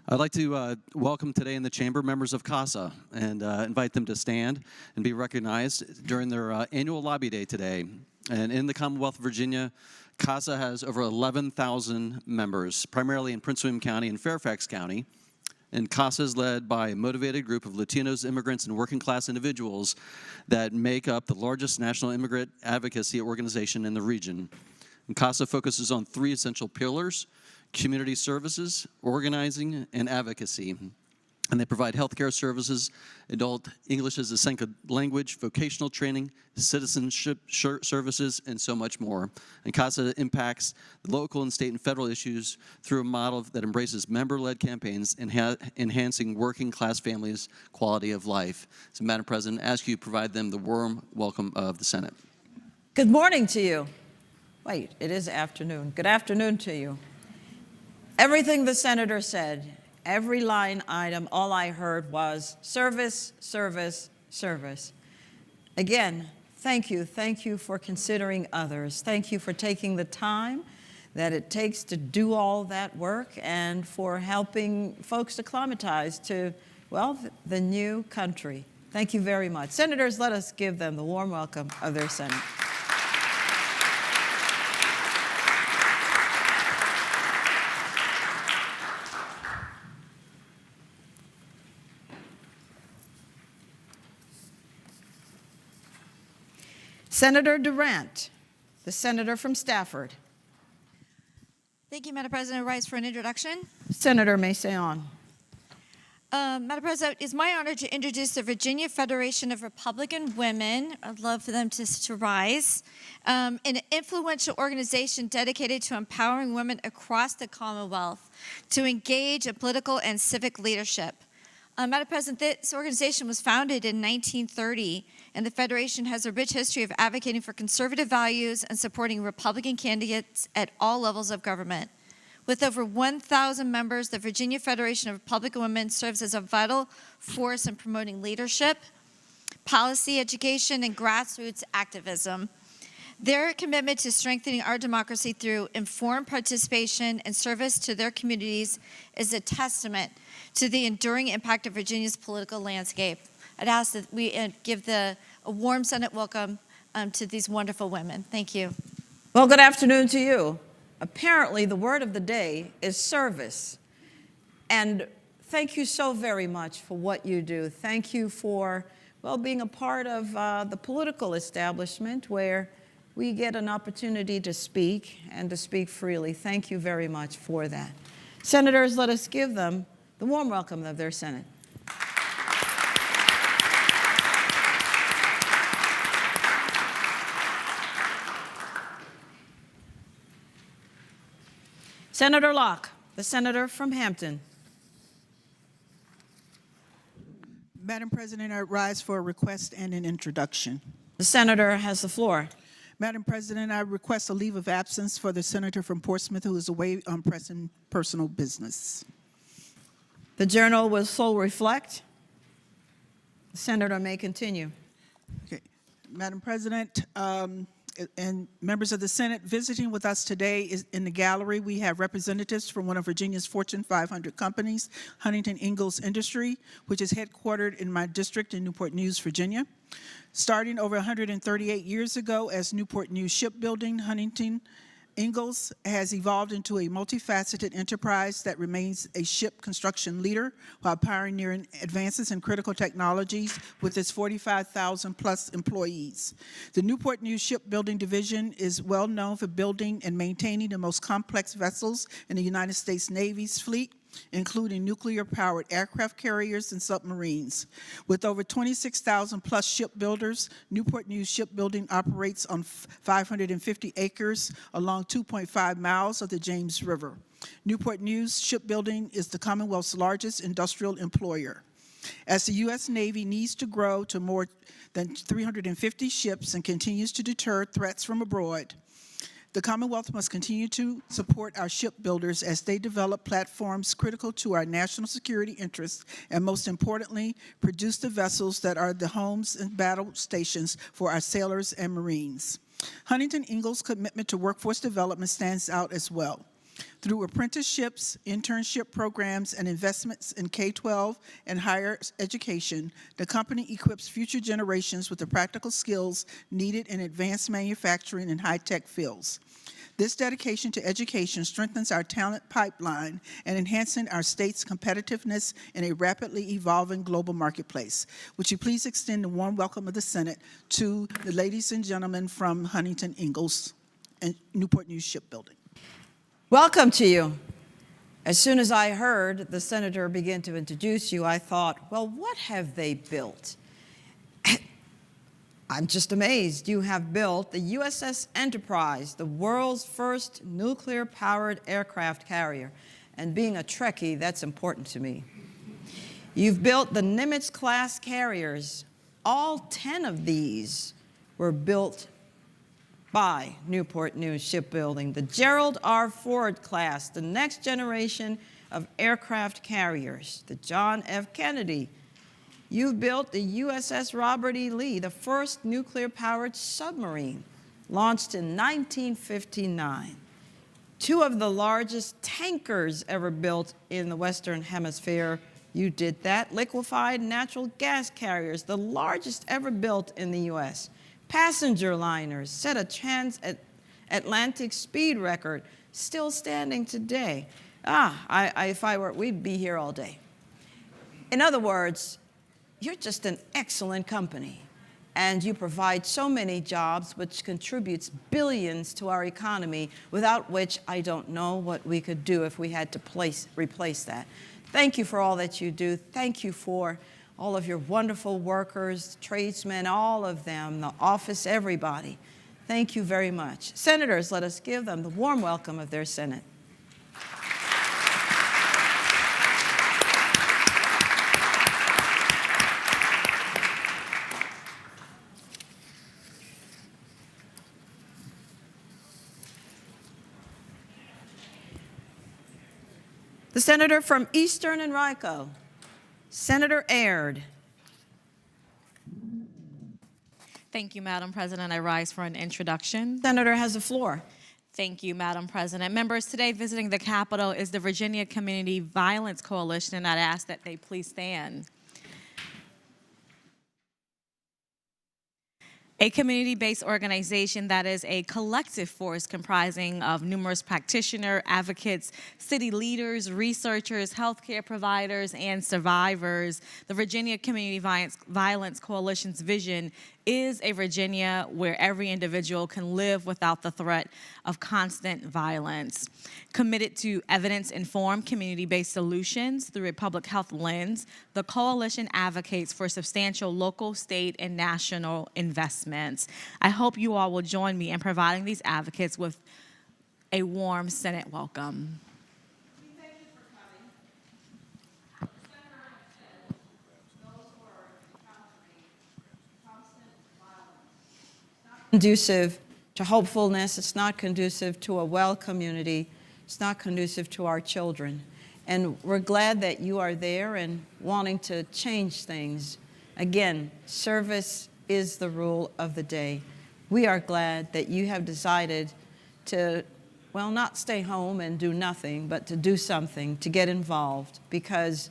I'd like to welcome today in the chamber members of CASA and invite them to stand and be recognized during their annual lobby day today. And in the Commonwealth of Virginia, CASA has over 11,000 members, primarily in Prince William County and Fairfax County. And CASA is led by a motivated group of Latinos, immigrants, and working-class individuals that make up the largest national immigrant advocacy organization in the region. And CASA focuses on three essential pillars: community services, organizing, and advocacy. And they provide healthcare services, adult English as a second language, vocational training, citizenship services, and so much more. And CASA impacts local and state and federal issues through a model that embraces member-led campaigns, enhancing working-class families' quality of life. So, Madam President, I ask you to provide them the warm welcome of the Senate. Good morning to you. Wait, it is afternoon. Good afternoon to you. Everything the senator said every line item, all I heard was service, service, service. Again, thank you. Thank you for considering others. Thank you for taking the time that it takes to do all that work and for helping folks acclimatize to, well, the new country. Thank you very much. Senators, let us give them the warm welcome of their Senate. Senator Durant, the senator from Stafford. Thank you, Madam President. I rise for an introduction. Senator Mason. Madam President, it's my honor to introduce the Virginia Federation of Republican Women. I'd love for them to rise. An influential organization dedicated to empowering women across the Commonwealth to engage in political and civic leadership. Madam President, this organization was founded in 1930, and the Federation has a rich history of advocating for conservative values and supporting Republican candidates at all levels of government. With over 1,000 members, the Virginia Federation of Republican Women serves as a vital force in promoting leadership, policy, education, and grassroots activism. Their commitment to strengthening our democracy through informed participation and service to their communities is a testament to the enduring impact of Virginia's political landscape. I'd ask that we give a warm Senate welcome to these wonderful women. Thank you. Well, good afternoon to you. Apparently, the word of the day is service. And thank you so very much for what you do. Thank you for, well, being a part of the political establishment where we get an opportunity to speak and to speak freely. Thank you very much for that. Senators, let us give them the warm welcome of their Senate. Senator Locke, the senator from Hampton. Madam President, I rise for a request and an introduction. The senator has the floor. Madam President, I request a leave of absence for the senator from Portsmouth who is away on pressing personal business. The journal will so reflect. The senator may continue. Okay. Madam President, and members of the Senate, visiting with us today is in the gallery. We have representatives from one of Virginia's Fortune 500 companies, Huntington Ingalls Industry, which is headquartered in my district in Newport News, Virginia. Starting over 138 years ago as Newport News Shipbuilding, Huntington Ingalls has evolved into a multifaceted enterprise that remains a ship construction leader while pioneering advances in critical technologies with its 45,000 plus employees. The Newport News Shipbuilding Division is well known for building and maintaining the most complex vessels in the United States Navy's fleet, including nuclear-powered aircraft carriers and submarines. With over 26,000 plus shipbuilders, Newport News Shipbuilding operates on 550 acres along 2.5 miles of the James River. Newport News Shipbuilding is the Commonwealth's largest industrial employer. As the U.S. Navy needs to grow to more than 350 ships and continues to deter threats from abroad, the Commonwealth must continue to support our shipbuilders as they develop platforms critical to our national security interests and, most importantly, produce the vessels that are the homes and battle stations for our sailors and Marines. Huntington Ingalls' commitment to workforce development stands out as well. Through apprenticeships, internship programs, and investments in K-12 and higher education, the company equips future generations with the practical skills needed in advanced manufacturing and high-tech fields. This dedication to education strengthens our talent pipeline and enhances our state's competitiveness in a rapidly evolving global marketplace. Would you please extend a warm welcome of the Senate to the ladies and gentlemen from Huntington Ingalls and Newport News Shipbuilding. Welcome to you. As soon as I heard the senator begin to introduce you, I thought, well, what have they built? I'm just amazed. You have built the USS Enterprise, the world's first nuclear-powered aircraft carrier. And being a Trekkie, that's important to me. You've built the Nimitz-class carriers. All 10 of these were built by Newport News Shipbuilding. The Gerald R. Ford class, the next generation of aircraft carriers, the John F. Kennedy. You've built the USS Robert E. Lee, the first nuclear-powered submarine, launched in 1959. Two of the largest tankers ever built in the Western Hemisphere. You did that. Liquefied natural gas carriers, the largest ever built in the U.S. Passenger liners set a transatlantic speed record, still standing today. If I were, we'd be here all day. In other words, you're just an excellent company, and you provide so many jobs, which contributes billions to our economy, without which I don't know what we could do if we had to replace that. Thank you for all that you do. Thank you for all of your wonderful workers, tradesmen, all of them, the office, everybody. Thank you very much. Senators, let us give them the warm welcome of their Senate. The senator from Eastern Enrico, Senator Aird. Thank you, Madam President. I rise for an introduction. Senator has the floor. Thank you, Madam President. Members, today visiting the Capitol is the Virginia Community Violence Coalition, and I'd ask that they please stand. A community-based organization that is a collective force comprising of numerous practitioners, advocates, city leaders, researchers, healthcare providers, and survivors. The Virginia Community Violence Coalition's vision is a Virginia where every individual can live without the threat of constant violence. Committed to evidence-informed, community-based solutions through a public health lens, the coalition advocates for substantial local, state, and national investments. I hope you all will join me in providing these advocates with a warm Senate welcome. Conducive to hopefulness. It's not conducive to a well community. It's not conducive to our children. And we're glad that you are there and wanting to change things. Again, service is the rule of the day. We are glad that you have decided to, well, not stay home and do nothing, but to do something, to get involved, because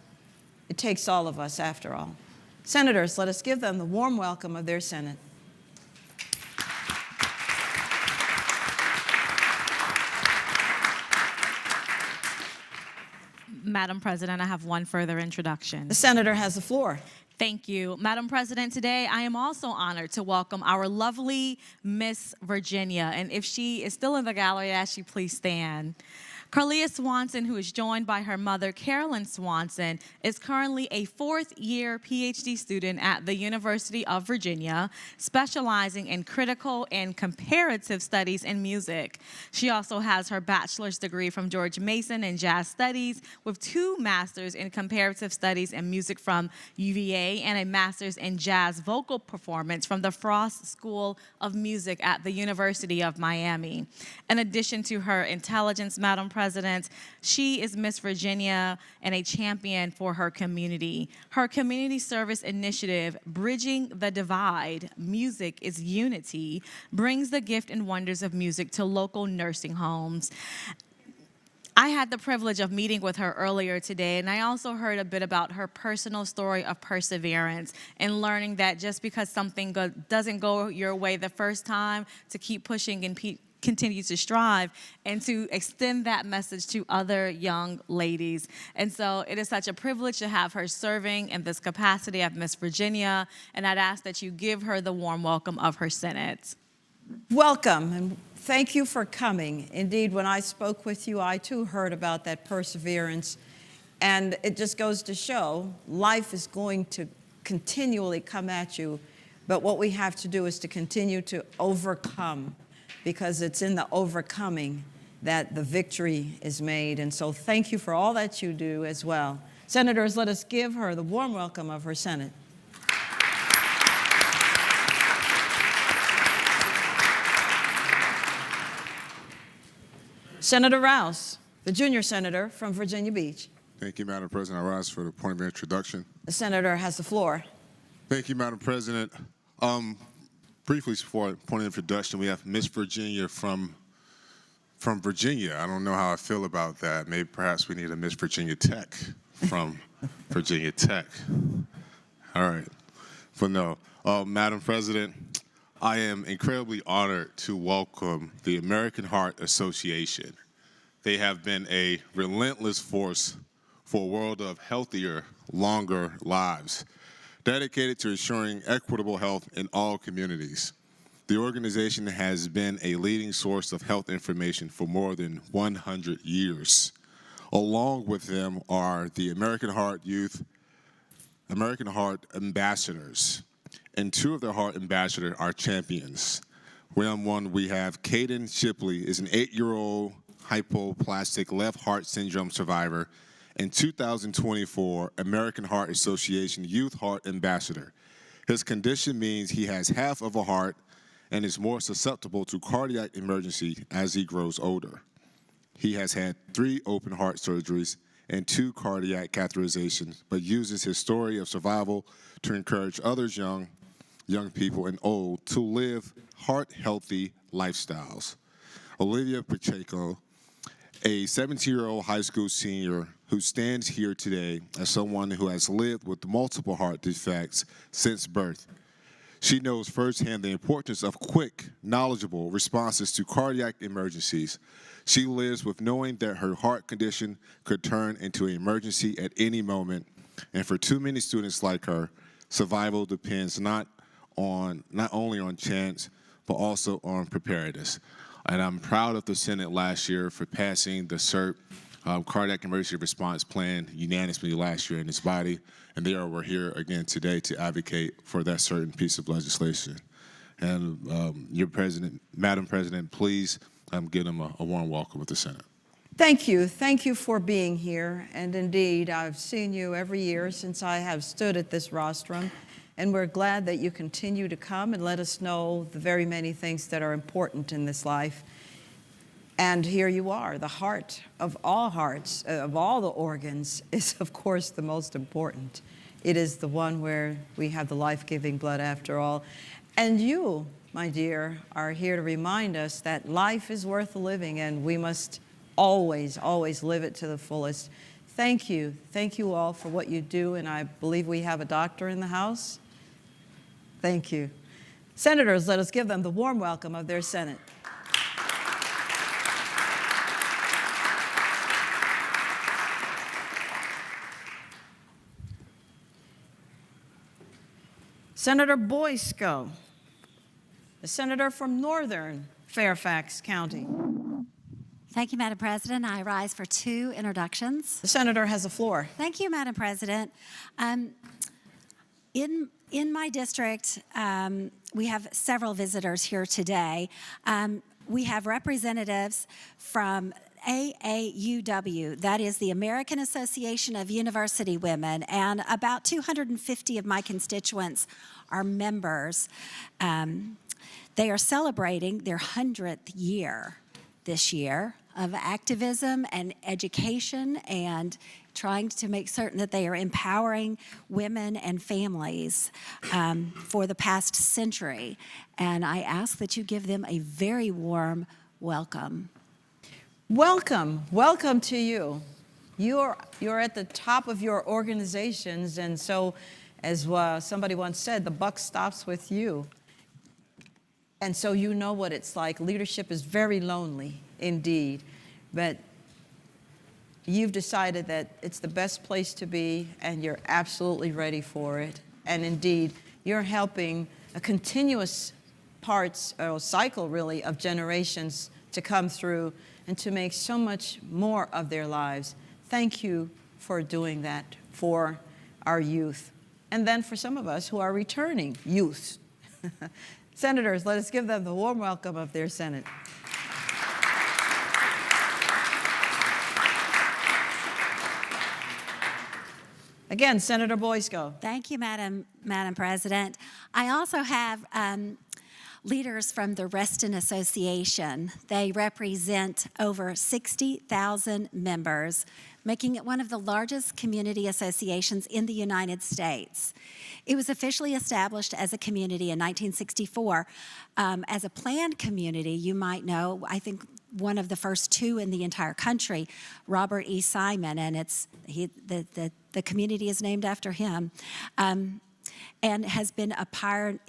it takes all of us after all. Senators, let us give them the warm welcome of their Senate. Madam President, I have one further introduction. The senator has the floor. Thank you. Madam President, today I am also honored to welcome our lovely Miss Virginia. And if she is still in the gallery, I ask you please stand. Carlia Swanson, who is joined by her mother, Carolyn Swanson, is currently a fourth-year PhD student at the University of Virginia, specializing in critical and comparative studies in music. She also has her bachelor's degree from George Mason in jazz studies, with 2 masters in comparative studies and music from UVA, and a master's in jazz vocal performance from the Frost School of Music at the University of Miami. In addition to her intelligence, Madam President, she is Miss Virginia and a champion for her community. Her community service initiative, Bridging the Divide, Music is Unity, brings the gift and wonders of music to local nursing homes. I had the privilege of meeting with her earlier today, and I also heard a bit about her personal story of perseverance and learning that just because something doesn't go your way the first time, to keep pushing and continue to strive and to extend that message to other young ladies. And so it is such a privilege to have her serving in this capacity of Miss Virginia, and I'd ask that you give her the warm welcome of her Senate. Welcome, and thank you for coming. Indeed, when I spoke with you, I too heard about that perseverance, and it just goes to show life is going to continually come at you, but what we have to do is to continue to overcome, because it's in the overcoming that the victory is made. And so thank you for all that you do as well. Senators, let us give her the warm welcome of her Senate. Senator Rouse. The junior senator from Virginia Beach. Thank you, Madam President. I rise for the point of introduction. The senator has the floor. Thank you, Madam President. Briefly, before point of introduction, we have Miss Virginia from Virginia. I don't know how I feel about that. Maybe perhaps we need a Miss Virginia Tech from Virginia Tech. All right. But no, Madam President, I am incredibly honored to welcome the American Heart Association. They have been a relentless force for a world of healthier, longer lives, dedicated to ensuring equitable health in all communities. The organization has been a leading source of health information for more than 100 years. Along with them are the American Heart Ambassadors, and two of their Heart Ambassadors are champions. One, we have Caden Shipley, is an 8-year-old hypoplastic left heart syndrome survivor and 2024 American Heart Association Youth Heart Ambassador. His condition means he has half of a heart and is more susceptible to cardiac emergency as he grows older. He has had 3 open heart surgeries and 2 cardiac catheterizations, but uses his story of survival to encourage others young people and old to live heart-healthy lifestyles. Olivia Pacheco, a 17-year-old high school senior who stands here today as someone who has lived with multiple heart defects since birth. She knows firsthand the importance of quick, knowledgeable responses to cardiac emergencies. She lives with knowing that her heart condition could turn into an emergency at any moment. And for too many students like her, survival depends not only on chance, but also on preparedness. And I'm proud of the Senate last year for passing the CERT Cardiac Emergency Response Plan unanimously last year in this body. And we're here again today to advocate for that certain piece of legislation. And Madam President, please give them a warm welcome with the Senate. Thank you. Thank you for being here. And indeed, I've seen you every year since I have stood at this rostrum. And we're glad that you continue to come and let us know the very many things that are important in this life. And here you are, the heart of all hearts, of all the organs, is of course the most important. It is the one where we have the life-giving blood after all. And you, my dear, are here to remind us that life is worth living and we must always, always live it to the fullest. Thank you. Thank you all for what you do, and I believe we have a doctor in the house. Thank you. Senators, let us give them the warm welcome of their Senate. Senator Boysko, the senator from Northern Fairfax County. Thank you, Madam President. I rise for 2 introductions. The senator has the floor. Thank you, Madam President. In my district, we have several visitors here today. We have representatives from AAUW, that is the American Association of University Women, and about 250 of my constituents are members. They are celebrating their 100th year this year of activism and education and trying to make certain that they are empowering women and families for the past century. And I ask that you give them a very warm welcome. Welcome. Welcome to you. You're at the top of your organizations, and so as somebody once said, the buck stops with you. And so you know what it's like. Leadership is very lonely indeed, but you've decided that it's the best place to be and you're absolutely ready for it. And indeed, you're helping a continuous cycle really of generations to come through and to make so much more of their lives. Thank you for doing that for our youth. And then for some of us who are returning youth. Senators, let us give them the warm welcome of their Senate. Again, Senator Boysko. Thank you, Madam President. I also have leaders from the Reston Association. They represent over 60,000 members, making it one of the largest community associations in the United States. It was officially established as a community in 1964. As a planned community, you might know, I think one of the first two in the entire country, Robert E. Simon, and the community is named after him, and has been a pioneer.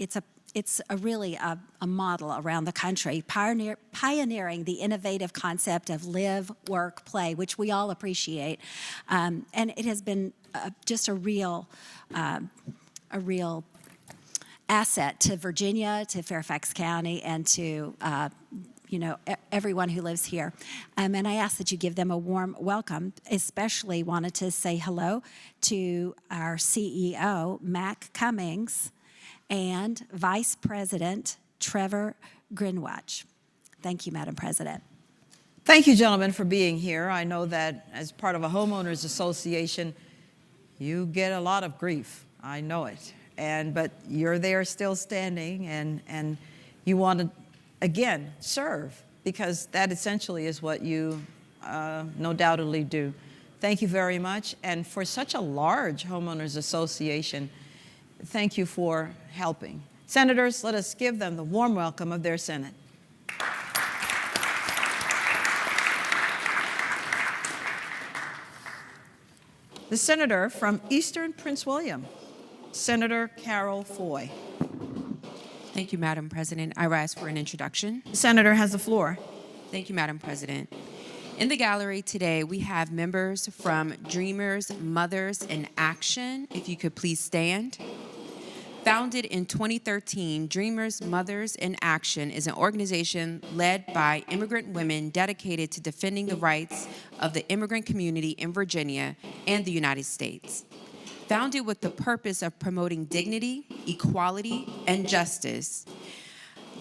It's really a model around the country, pioneering the innovative concept of live, work, play, which we all appreciate. And it has been just a real asset to Virginia, to Fairfax County, and to everyone who lives here. And I ask that you give them a warm welcome. Especially wanted to say hello to our CEO, Mac Cummings, and Vice President Trevor Grinwatch. Thank you, Madam President. Thank you, gentlemen, for being here. I know that as part of a homeowners association, you get a lot of grief. I know it. But you're there still standing, and you want to, again, serve, because that essentially is what you no doubtedly do. Thank you very much. And for such a large homeowners association, thank you for helping. Senators, let us give them the warm welcome of their Senate. The senator from Eastern Prince William, Senator Carol Foy. Thank you, Madam President. I rise for an introduction. The senator has the floor. Thank you, Madam President. In the gallery today, we have members from Dreamers Mothers in Action. If you could please stand. Founded in 2013, Dreamers Mothers in Action is an organization led by immigrant women dedicated to defending the rights of the immigrant community in Virginia and the United States. Founded with the purpose of promoting dignity, equality, and justice,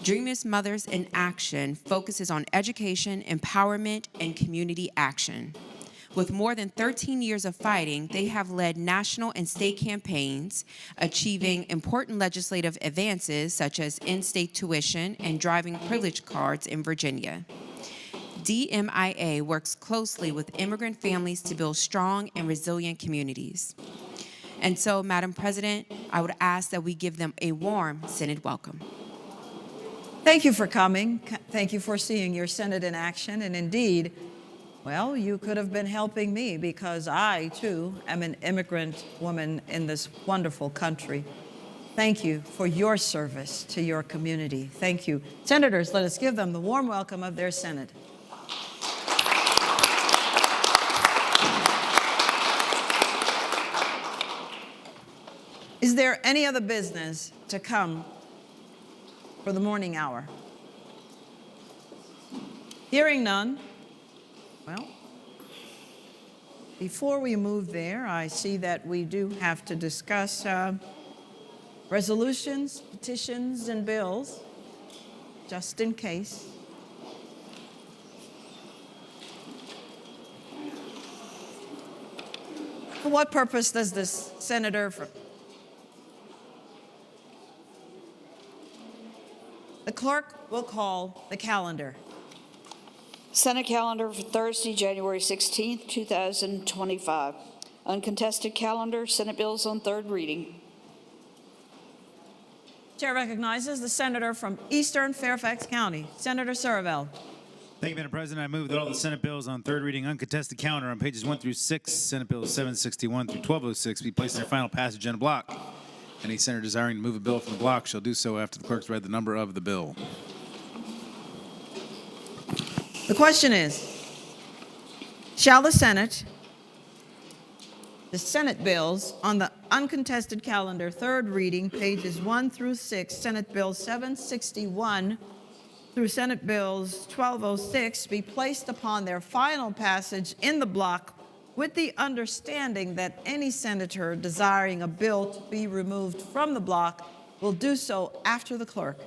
Dreamers Mothers in Action focuses on education, empowerment, and community action. With more than 13 years of fighting, they have led national and state campaigns, achieving important legislative advances such as in-state tuition and driving privilege cards in Virginia. DMIA works closely with immigrant families to build strong and resilient communities. And so, Madam President, I would ask that we give them a warm Senate welcome. Thank you for coming. Thank you for seeing your Senate in action. And indeed, well, you could have been helping me, because I, too, am an immigrant woman in this wonderful country. Thank you for your service to your community. Thank you. Senators, let us give them the warm welcome of their Senate. Is there any other business to come for the morning hour? Hearing none. Well, before we move there, I see that we do have to discuss resolutions, petitions, and bills, just in case. For what purpose does this senator The clerk will call the calendar. Senate calendar for Thursday, January 16th, 2025. Uncontested calendar, Senate bills on third reading. Chair recognizes the senator from Eastern Fairfax County, Senator Surville. Thank you, Madam President. I move that all the Senate bills on third reading uncontested calendar on pages 1 through 6, Senate bills 761 through 1206, be placed in their final passage in a block. Any senator desiring to move a bill from the block shall do so after the clerk's read the number of the bill. The question is, shall the Senate bills on the uncontested calendar, third reading, pages 1 through 6, Senate Bill 761 through Senate Bills 1206, be placed upon their final passage in the block, with the understanding that any senator desiring a bill to be removed from the block will do so after the clerk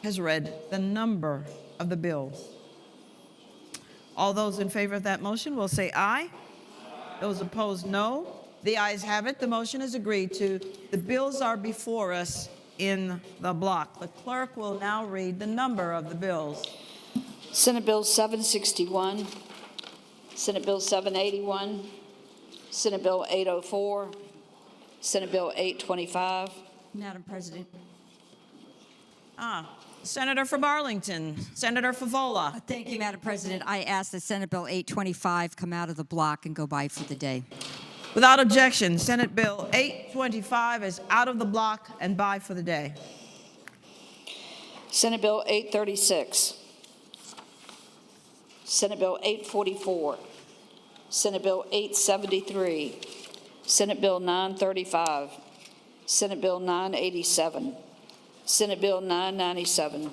has read the number of the bills. All those in favor of that motion will say aye. Those opposed, no. The ayes have it. The motion is agreed to. The bills are before us in the block. The clerk will now read the number of the bills. Senate Bill 761, Senate Bill 781, Senate Bill 804, Senate Bill 825. Madam President. Senator from Arlington, Senator Favola. Thank you, Madam President. I ask that Senate Bill 825 come out of the block and go by for the day. Without objection, Senate Bill 825 is out of the block and by for the day. Senate Bill 836, Senate Bill 844, Senate Bill 873, Senate Bill 935, Senate Bill 987, Senate Bill 997,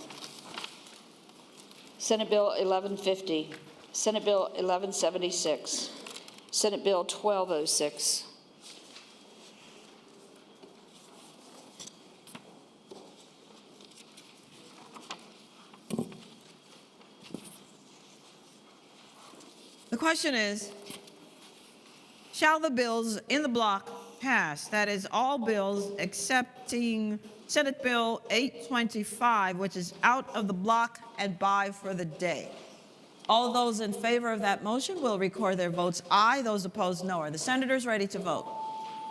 Senate Bill 1150, Senate Bill 1176, Senate Bill 1206. The question is, shall the bills in the block pass? That is, all bills excepting Senate Bill 825, which is out of the block and by for the day. All those in favor of that motion will record their votes aye. Those opposed, no. Are the senators ready to vote?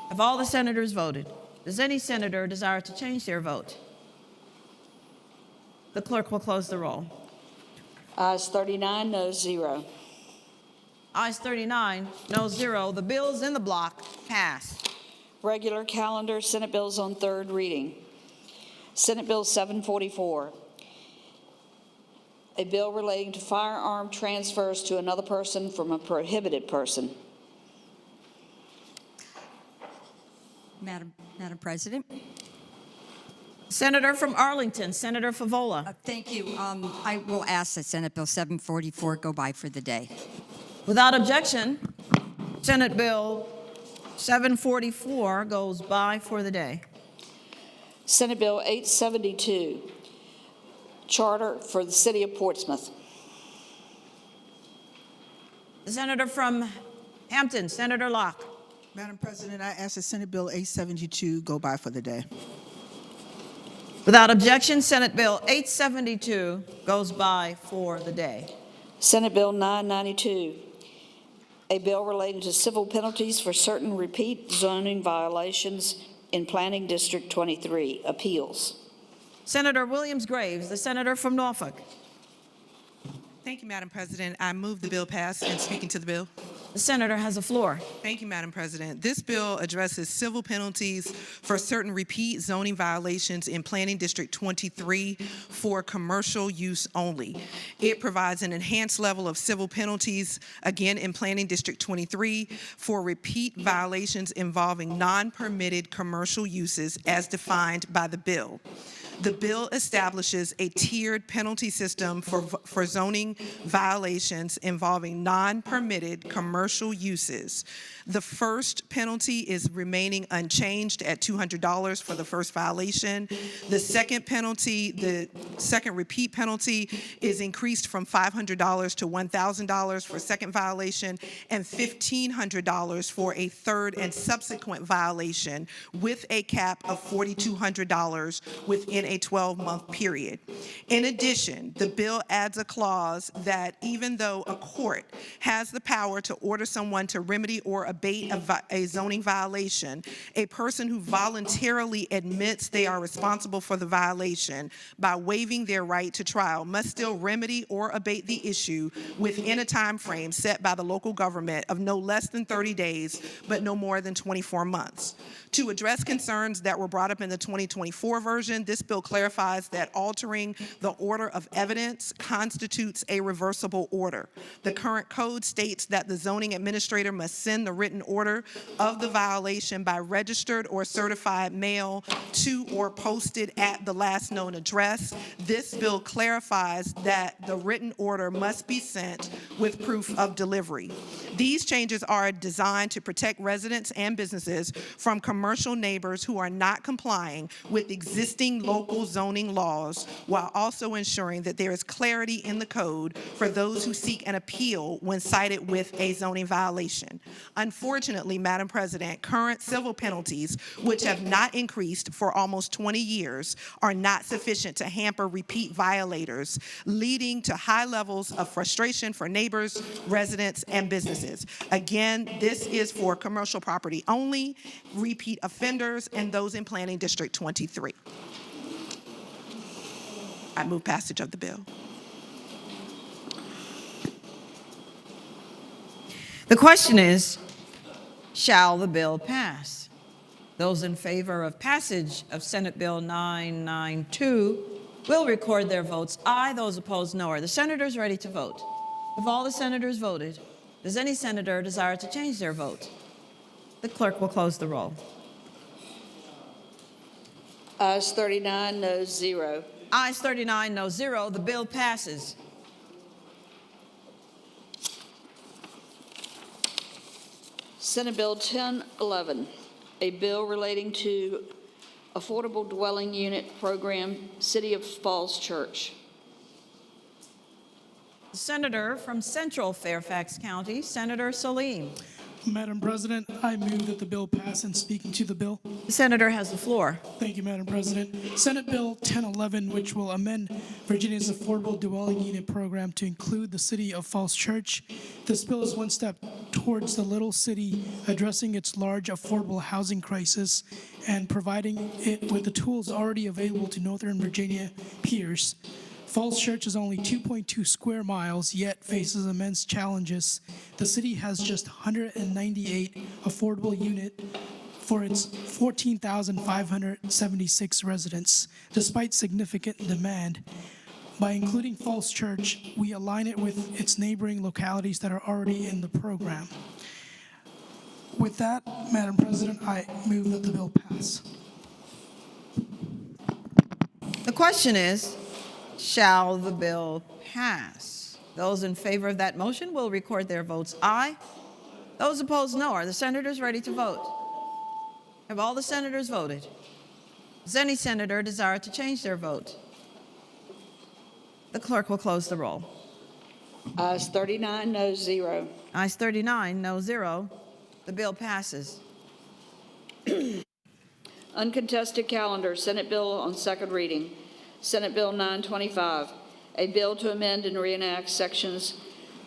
Have all the senators voted? Does any senator desire to change their vote? The clerk will close the roll. Ayes 39, noes 0. Ayes 39, no 0. The bills in the block pass. Regular calendar, Senate bills on third reading. Senate Bill 744, a bill relating to firearm transfers to another person from a prohibited person. Madam President. Senator from Arlington, Senator Favola. Thank you. I will ask that Senate Bill 744 go by for the day. Without objection, Senate Bill 744 goes by for the day. Senate Bill 872, charter for the city of Portsmouth. The senator from Hampton, Senator Locke. Madam President, I ask that Senate Bill 872 go by for the day. Without objection, Senate Bill 872 goes by for the day. Senate Bill 992, a bill relating to civil penalties for certain repeat zoning violations in Planning District 23, appeals. Senator Williams Graves, the senator from Norfolk. Thank you, Madam President. I move the bill pass and speaking to the bill. The senator has the floor. Thank you, Madam President. This bill addresses civil penalties for certain repeat zoning violations in Planning District 23 for commercial use only. It provides an enhanced level of civil penalties, again in Planning District 23, for repeat violations involving non-permitted commercial uses as defined by the bill. The bill establishes a tiered penalty system for zoning violations involving non-permitted commercial uses. The first penalty is remaining unchanged at $200 for the first violation. The second penalty, the second repeat penalty, is increased from $500 to $1,000 for second violation and $1,500 for a third and subsequent violation, with a cap of $4,200 within a 12-month period. In addition, the bill adds a clause that even though a court has the power to order someone to remedy or abate a zoning violation, a person who voluntarily admits they are responsible for the violation by waiving their right to trial must still remedy or abate the issue within a time frame set by the local government of no less than 30 days, but no more than 24 months. To address concerns that were brought up in the 2024 version, this bill clarifies that altering the order of evidence constitutes a reversible order. The current code states that the zoning administrator must send the written order of the violation by registered or certified mail to or posted at the last known address. This bill clarifies that the written order must be sent with proof of delivery. These changes are designed to protect residents and businesses from commercial neighbors who are not complying with existing local zoning laws, while also ensuring that there is clarity in the code for those who seek an appeal when cited with a zoning violation. Unfortunately, Madam President, current civil penalties, which have not increased for almost 20 years, are not sufficient to hamper repeat violators, leading to high levels of frustration for neighbors, residents, and businesses. Again, this is for commercial property only, repeat offenders, and those in Planning District 23. I move passage of the bill. The question is, shall the bill pass? Those in favor of passage of Senate Bill 992 will record their votes aye. Those opposed, no. Are the senators ready to vote? Have all the senators voted? Does any senator desire to change their vote? The clerk will close the roll. Ayes 39, noes 0. Ayes 39, no 0. The bill passes. Senate Bill 1011, a bill relating to Affordable Dwelling Unit Program, City of Falls Church. The senator from Central Fairfax County, Senator Salim. Madam President, I move that the bill pass. And speaking to the bill. The senator has the floor. Thank you, Madam President. Senate Bill 1011, which will amend Virginia's Affordable Dwelling Unit Program to include the City of Falls Church. This bill is one step towards the little city addressing its large affordable housing crisis and providing it with the tools already available to Northern Virginia peers. Falls Church is only 2.2 square miles, yet faces immense challenges. The city has just 198 affordable units for its 14,576 residents, despite significant demand. By including Falls Church, we align it with its neighboring localities that are already in the program. With that, Madam President, I move that the bill pass. The question is, shall the bill pass? Those in favor of that motion will record their votes aye. Those opposed, no. Are the senators ready to vote? Have all the senators voted? Does any senator desire to change their vote? The clerk will close the roll. Ayes 39, noes 0. Ayes 39, no 0. The bill passes. Uncontested calendar, Senate Bill on second reading. Senate Bill 925, a bill to amend and reenact sections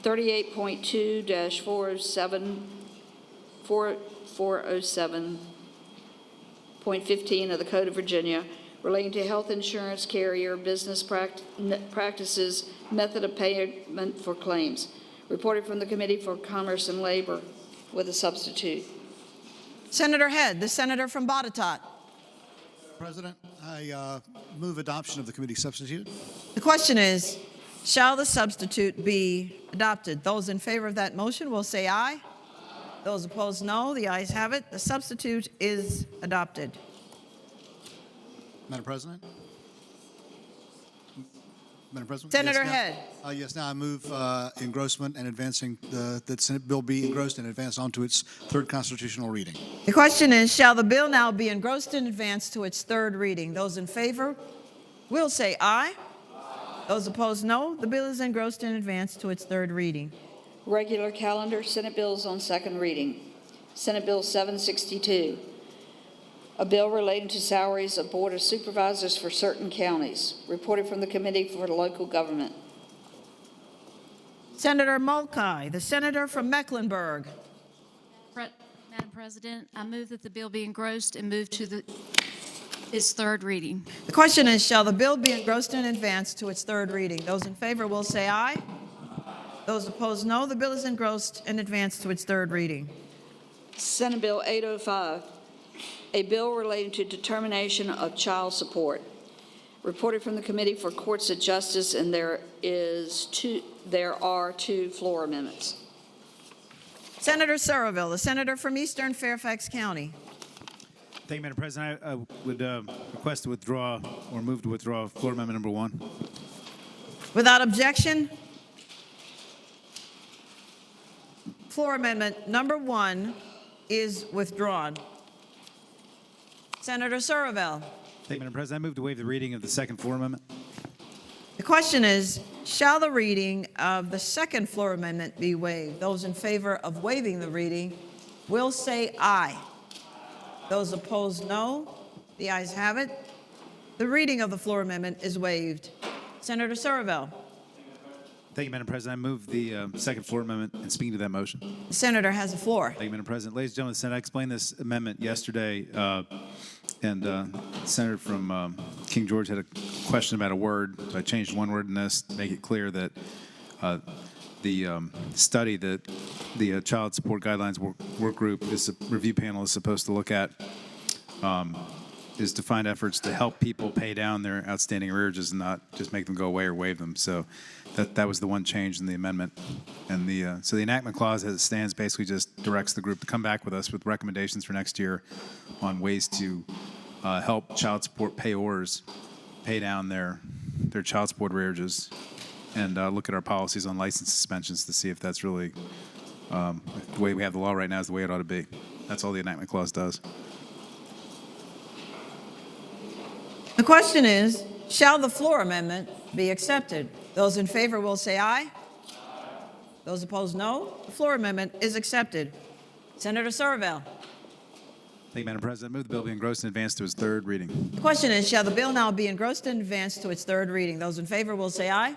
407.15 of the Code of Virginia relating to health insurance carrier business practices, method of payment for claims. Reported from the Committee for Commerce and Labor with a substitute. Senator Head, the senator from Botetourt. President, I move adoption of the committee substitute. The question is, shall the substitute be adopted? Those in favor of that motion will say aye. Those opposed, no. The ayes have it. The substitute is adopted. Madam President? Madam President? Senator yes, Head. Yes, now I move engrossment and advancing the Senate bill be engrossed and advanced onto its third constitutional reading. The question is, shall the bill now be engrossed and advanced to its third reading? Those in favor will say aye. Those opposed, no. The bill is engrossed and advanced to its third reading. Regular calendar, Senate bills on second reading. Senate Bill 762, a bill relating to salaries of Board of Supervisors for certain counties. Reported from the Committee for Local Government. Senator Mulcahy, the senator from Mecklenburg. Madam President, I move that the bill be engrossed and move to its third reading. The question is, shall the bill be engrossed and advanced to its third reading? Those in favor will say aye. Those opposed, no. The bill is engrossed and advanced to its third reading. Senate Bill 805, a bill relating to determination of child support. Reported from the Committee for Courts of Justice, and there are two floor amendments. Senator Surreville, the senator from Eastern Fairfax County. Thank you, Madam President. I would request to withdraw or move to withdraw floor amendment number 1. Without objection, Floor amendment number 1 is withdrawn. Senator Surville. Thank you, Madam President. I move to waive the reading of the second floor amendment. The question is, shall the reading of the second floor amendment be waived? Those in favor of waiving the reading will say aye. Those opposed, no. The ayes have it. The reading of the floor amendment is waived. Senator Surville. Thank you, Madam President. I move the second floor amendment and speaking to that motion. The senator has the floor. Thank you, Madam President. Ladies and gentlemen of the Senate, I explained this amendment yesterday, and the senator from King George had a question about a word. So I changed one word in this to make it clear that the study that the Child Support Guidelines work group review panel is supposed to look at is to find efforts to help people pay down their outstanding arrearages and not just make them go away or waive them. So that was the one change in the amendment. And so the enactment clause as it stands basically just directs the group to come back with us with recommendations for next year on ways to help child support payors pay down their child support arrearages and look at our policies on license suspensions to see if that's really the way we have the law right now is the way it ought to be. That's all the enactment clause does. The question is, shall the floor amendment be accepted? Those in favor will say aye. Those opposed, no. The floor amendment is accepted. Senator Surville. Thank you, Madam President. I move the bill be engrossed and advanced to its third reading. The question is, shall the bill now be engrossed and advanced to its third reading? Those in favor will say aye.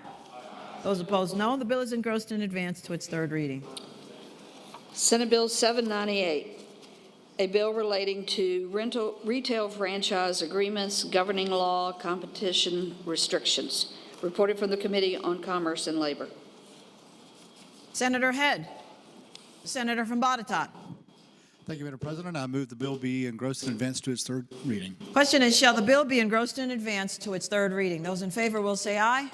Those opposed, no. The bill is engrossed and advanced to its third reading. Senate Bill 798, a bill relating to retail franchise agreements, governing law, competition restrictions. Reported from the Committee on Commerce and Labor. Senator Head. Senator from Botetourt. Thank you, Madam President. I move the bill be engrossed and advanced to its third reading. Question is, shall the bill be engrossed and advanced to its third reading? Those in favor will say aye.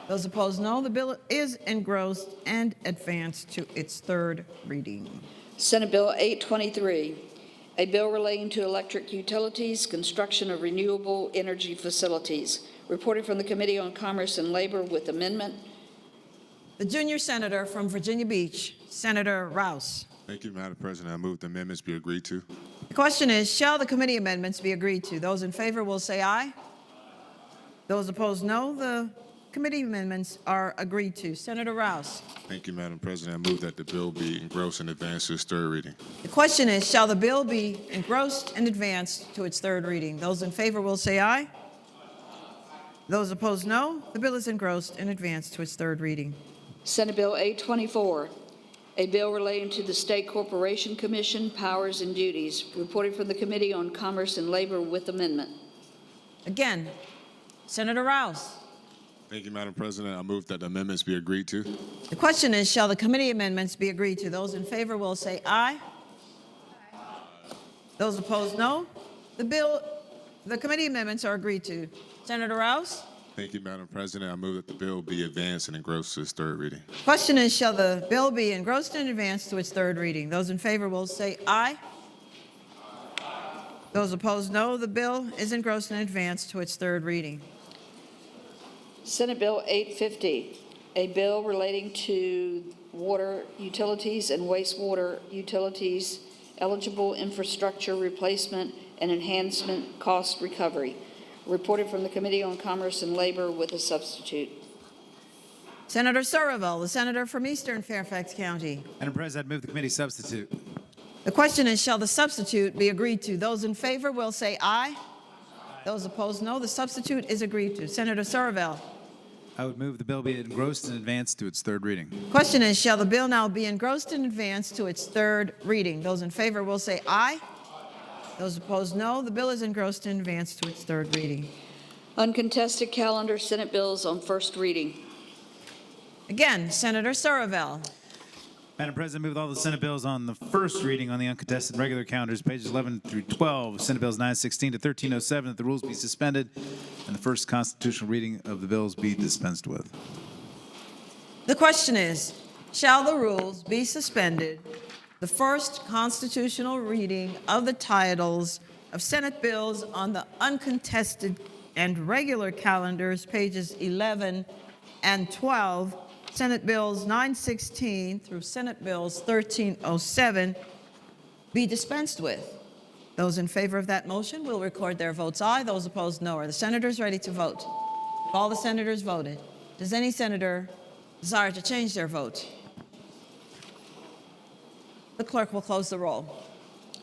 Those opposed, no. The bill is engrossed and advanced to its third reading. Senate Bill 823, a bill relating to electric utilities, construction of renewable energy facilities. Reported from the Committee on Commerce and Labor with amendment. The junior senator from Virginia Beach, Senator Rouse. Thank you, Madam President. I move the amendments be agreed to. The question is, shall the committee amendments be agreed to? Those in favor will say aye. Those opposed, no. The committee amendments are agreed to. Senator Rouse. Thank you, Madam President. I move that the bill be engrossed and advanced to its third reading. The question is, shall the bill be engrossed and advanced to its third reading? Those in favor will say aye. Those opposed, no. The bill is engrossed and advanced to its third reading. Senate Bill 824, a bill relating to the State Corporation Commission powers and duties. Reported from the Committee on Commerce and Labor with amendment. Again, Senator Rouse. Thank you, Madam President. I move that the amendments be agreed to. The question is, shall the committee amendments be agreed to? Those in favor will say aye. Those opposed, no. The committee amendments are agreed to. Senator Rouse. Thank you, Madam President. I move that the bill be advanced and engrossed to its third reading. Question is, shall the bill be engrossed and advanced to its third reading? Those in favor will say aye. Those opposed, no. The bill is engrossed and advanced to its third reading. Senate Bill 850, a bill relating to water utilities and wastewater utilities, eligible infrastructure replacement and enhancement cost recovery. Reported from the Committee on Commerce and Labor with a substitute. Senator Surville, the senator from Eastern Fairfax County. Madam President, I move the committee substitute. The question is, shall the substitute be agreed to? Those in favor will say aye. Those opposed, no. The substitute is agreed to. Senator Surville. I would move the bill be engrossed and advanced to its third reading. Question is, shall the bill now be engrossed and advanced to its third reading? Those in favor will say aye. Those opposed, no. The bill is engrossed and advanced to its third reading. Uncontested calendar Senate bills on first reading. Again, Senator Surville. Madam President, I move all the Senate bills on the first reading on the uncontested regular calendars, pages 11 through 12, Senate bills 916 to 1307, that the rules be suspended and the first constitutional reading of the bills be dispensed with. The question is, shall the rules be suspended? The first constitutional reading of the titles of Senate bills on the uncontested and regular calendars, pages 11 and 12, Senate Bills 916 through Senate Bills 1307 be dispensed with. Those in favor of that motion will record their votes aye. Those opposed, no. Are the senators ready to vote? Have all the senators voted? Does any senator desire to change their vote? The clerk will close the roll.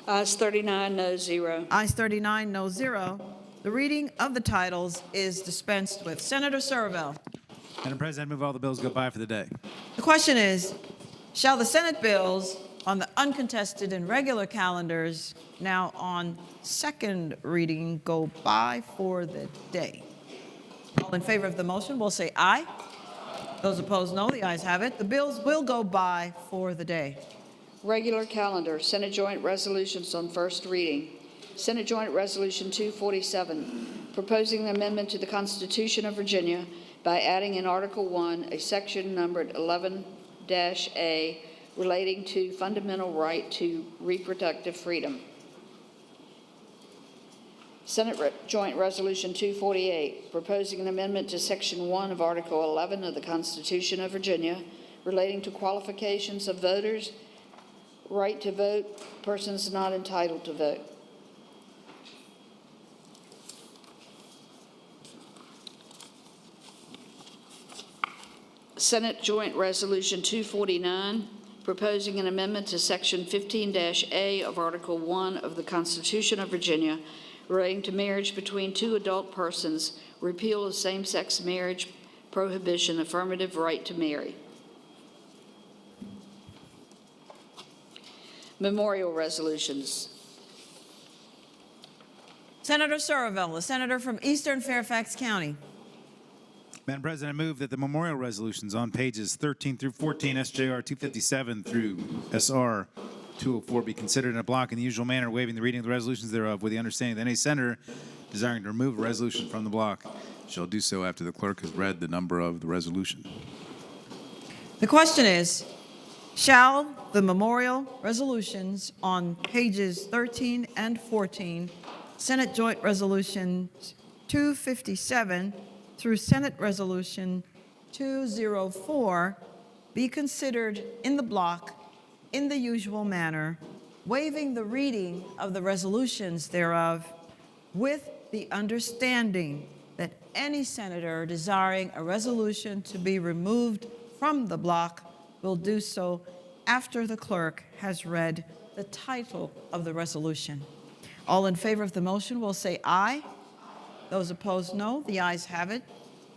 Ayes 39, no 0. Ayes 39, no 0. The reading of the titles is dispensed with. Senator Surville. Madam President, I move all the bills go by for the day. The question is, shall the Senate bills on the uncontested and regular calendars now on second reading go by for the day? All in favor of the motion will say aye. Those opposed, no. The ayes have it. The bills will go by for the day. Regular calendar, Senate Joint Resolutions on first reading. Senate Joint Resolution 247, proposing an amendment to the Constitution of Virginia by adding in Article 1 a section numbered 11-A relating to fundamental right to reproductive freedom. Senate Joint Resolution 248, proposing an amendment to Section 1 of Article 11 of the Constitution of Virginia relating to qualifications of voters, right to vote, persons not entitled to vote. Senate Joint Resolution 249, proposing an amendment to Section 15-A of Article 1 of the Constitution of Virginia relating to marriage between two adult persons, repeal of same-sex marriage prohibition, affirmative right to marry. Memorial resolutions. Senator Surville, the senator from Eastern Fairfax County. Madam President, I move that the memorial resolutions on pages 13 through 14, SJR 257 through SR 204 be considered in a block in the usual manner, waiving the reading of the resolutions thereof, with the understanding that any senator desiring to remove a resolution from the block shall do so after the clerk has read the number of the resolution. The question is, shall the memorial resolutions on pages 13 and 14, Senate Joint Resolution 257 through Senate Resolution 204, be considered in the block in the usual manner, waiving the reading of the resolutions thereof, with the understanding that any senator desiring a resolution to be removed from the block will do so after the clerk has read the title of the resolution. All in favor of the motion will say aye. Those opposed, no. The ayes have it.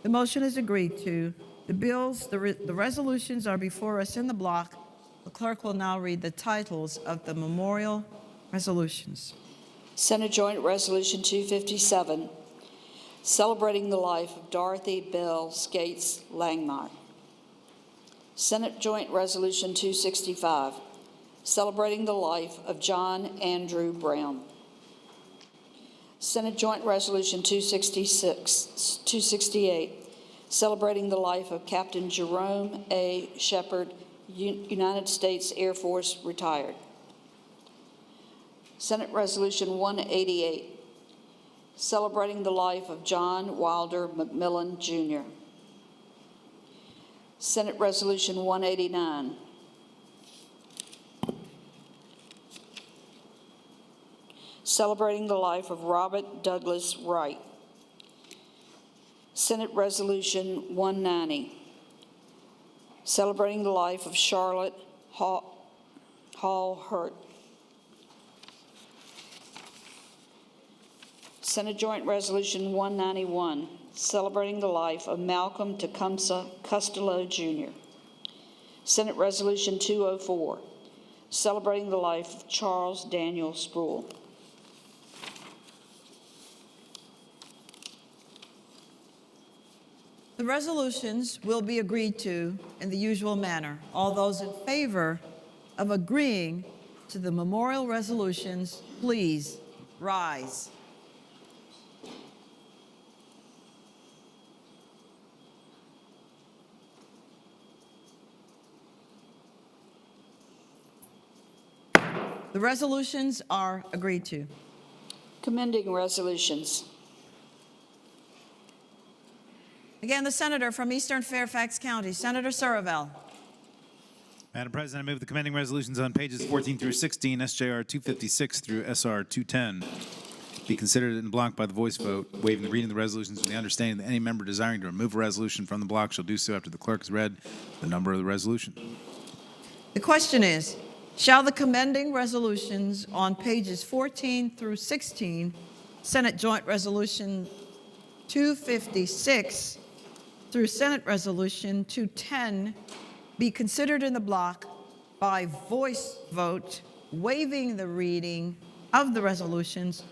The motion is agreed to. The bills, the resolutions are before us in the block. The clerk will now read the titles of the memorial resolutions. Senate Joint Resolution 257, celebrating the life of Dorothy Bell Skates Langmont. Senate Joint Resolution 265, celebrating the life of John Andrew Brown. Senate Joint Resolution 268, celebrating the life of Captain Jerome A. Shepard, United States Air Force, retired. Senate Resolution 188, celebrating the life of John Wilder McMillan, Jr. Senate Resolution 189, celebrating the life of Robert Douglas Wright. Senate Resolution 190, celebrating the life of Charlotte Hall Hurt. Senate Joint Resolution 191, celebrating the life of Malcolm Tecumseh Costello, Jr. Senate Resolution 204, celebrating the life of Charles Daniel Sproul. The resolutions will be agreed to in the usual manner. All those in favor of agreeing to the memorial resolutions, please rise. The resolutions are agreed to. Commending resolutions. Again, the senator from Eastern Fairfax County, Senator Surville. Madam President, I move the commending resolutions on pages 14 through 16, SJR 256 through SR 210, be considered in block by the voice vote, waiving the reading of the resolutions with the understanding that any member desiring to remove a resolution from the block shall do so after the clerk has read the number of the resolution. The question is, shall the commending resolutions on pages 14 through 16, Senate Joint Resolution 256 through Senate Resolution 210, be considered in the block by voice vote, waiving the reading of the resolutions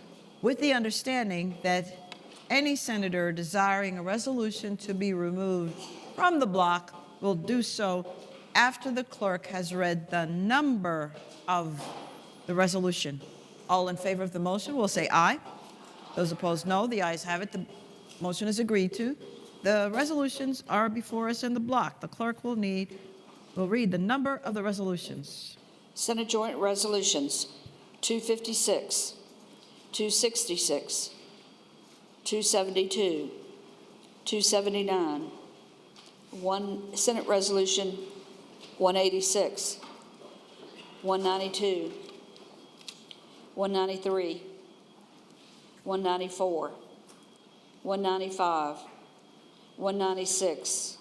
with the understanding that any senator desiring a resolution to be removed from the block will do so after the clerk has read the number of the resolution. All in favor of the motion will say aye. Those opposed, no. The ayes have it. The motion is agreed to. The resolutions are before us in the block. The clerk will read the number of the resolutions. Senate Joint Resolutions 256, 266, 272, 279, Senate Resolution 186, 192, 193, 194, 195, 196,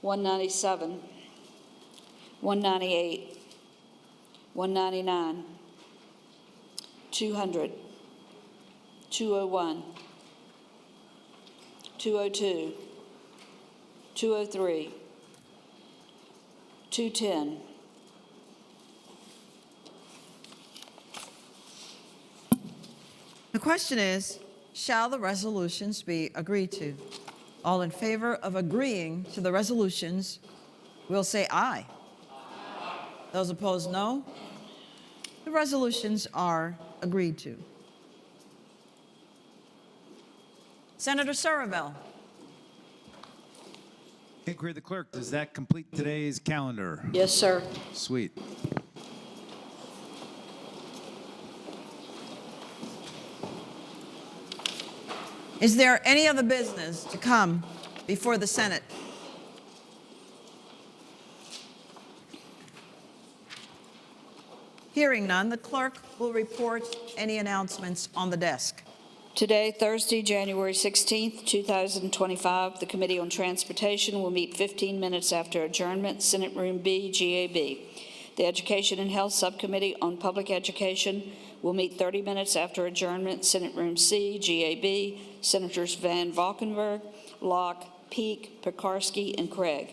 197, 198, 199, 200, 201, 202, 203, 210, The question is, shall the resolutions be agreed to? All in favor of agreeing to the resolutions will say aye. Those opposed, no. The resolutions are agreed to. Senator Surville. Inquiry of the clerk, does that complete today's calendar? Yes, sir. Sweet. Is there any other business to come before the Senate? Hearing none, the clerk will report any announcements on the desk. Today, Thursday, January 16th, 2025, the Committee on Transportation will meet 15 minutes after adjournment, Senate Room B, GAB. The Education and Health Subcommittee on Public Education will meet 30 minutes after adjournment, Senate Room C, GAB. Senators Van Valkenburg, Locke, Peake, Pekarsky, and Craig.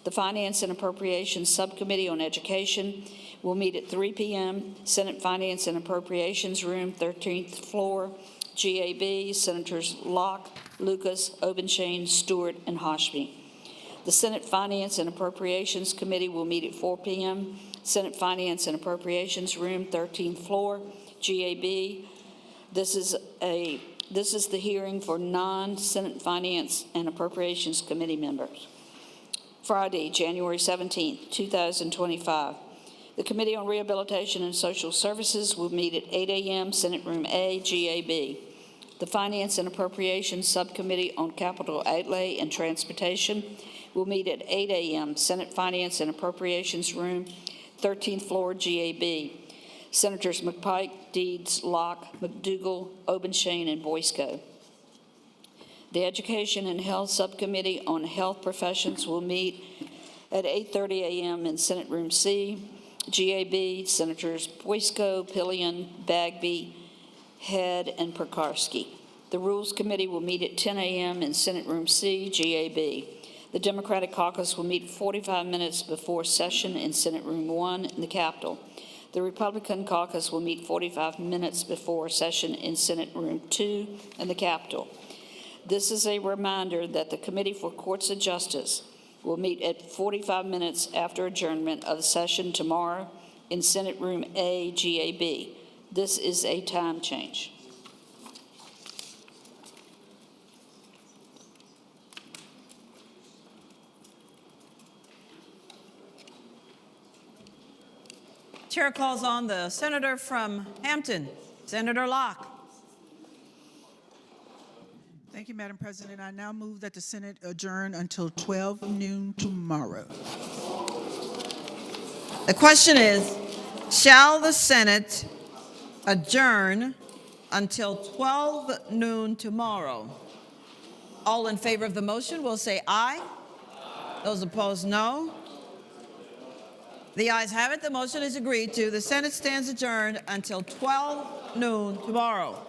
The Finance and Appropriations Subcommittee on Education will meet at 3 p.m., Senate Finance and Appropriations Room, 13th floor, GAB. Senators Locke, Lucas, Obenshain, Stewart, and Hoshby. The Senate Finance and Appropriations Committee will meet at 4 p.m., Senate Finance and Appropriations Room, 13th floor, GAB. This is the hearing for non-Senate Finance and Appropriations Committee members. Friday, January 17th, 2025. The Committee on Rehabilitation and Social Services will meet at 8 a.m., Senate Room A, GAB. The Finance and Appropriations Subcommittee on Capital Outlay and Transportation will meet at 8 a.m., Senate Finance and Appropriations Room, 13th floor, GAB. Senators McPike, Deeds, Locke, McDougall, Obenshain, and Boysko. The Education and Health Subcommittee on Health Professions will meet at 8:30 a.m. in Senate Room C, GAB. Senators Boysko, Pillion, Bagby, Head, and Pekarsky. The Rules Committee will meet at 10 a.m. in Senate Room C, GAB. The Democratic Caucus will meet 45 minutes before session in Senate Room 1 in the Capitol. The Republican Caucus will meet 45 minutes before session in Senate Room 2 in the Capitol. This is a reminder that the Committee for Courts of Justice will meet at 45 minutes after adjournment of the session tomorrow in Senate Room A, GAB. This is a time change. Chair calls on the senator from Hampton, Senator Locke. Thank you, Madam President. I now move that the Senate adjourn until 12 noon tomorrow. The question is, shall the Senate adjourn until 12 noon tomorrow? All in favor of the motion will say aye. Those opposed, no. The ayes have it. The motion is agreed to. The Senate stands adjourned until 12 noon tomorrow.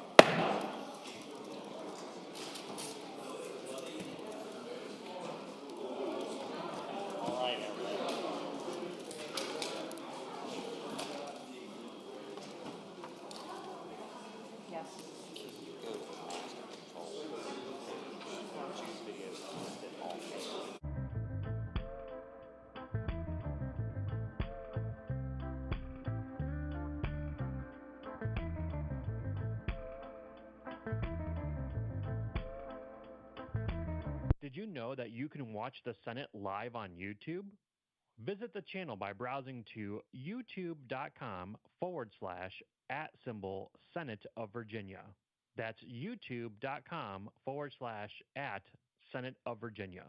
Did you know that you can watch the Senate live on YouTube? Visit the channel by browsing to youtube.com/@Senate of Virginia. That's youtube.com/@Senate of Virginia.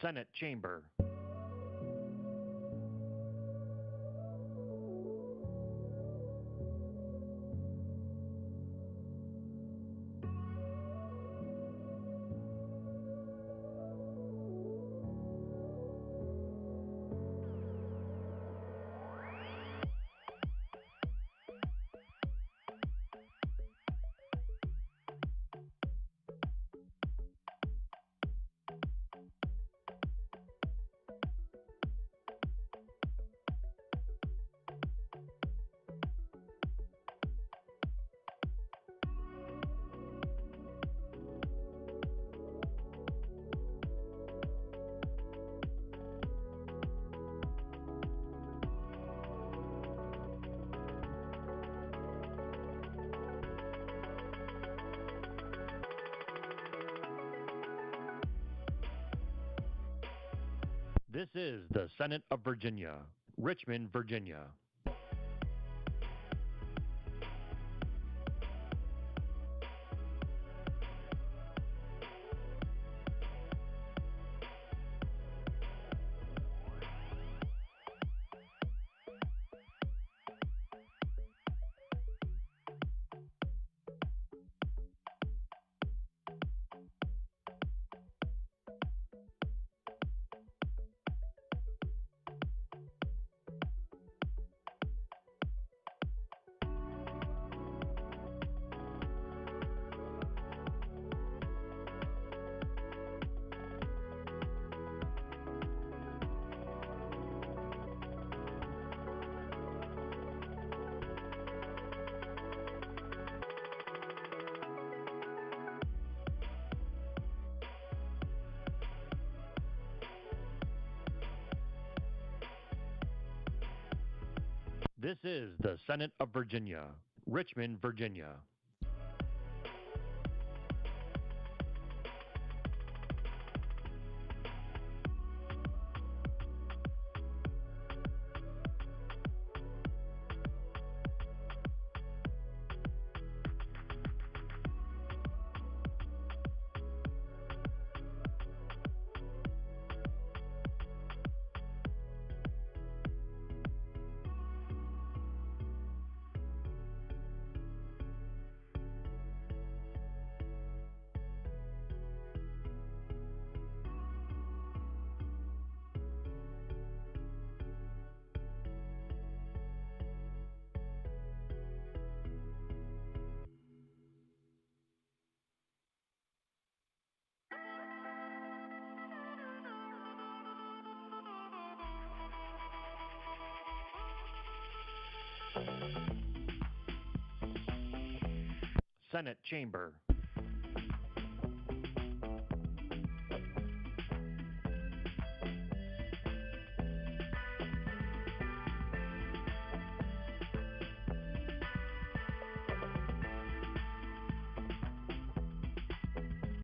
Senate Chamber. This is the Senate of Virginia, Richmond, Virginia. This is the Senate of Virginia, Richmond, Virginia. Senate Chamber.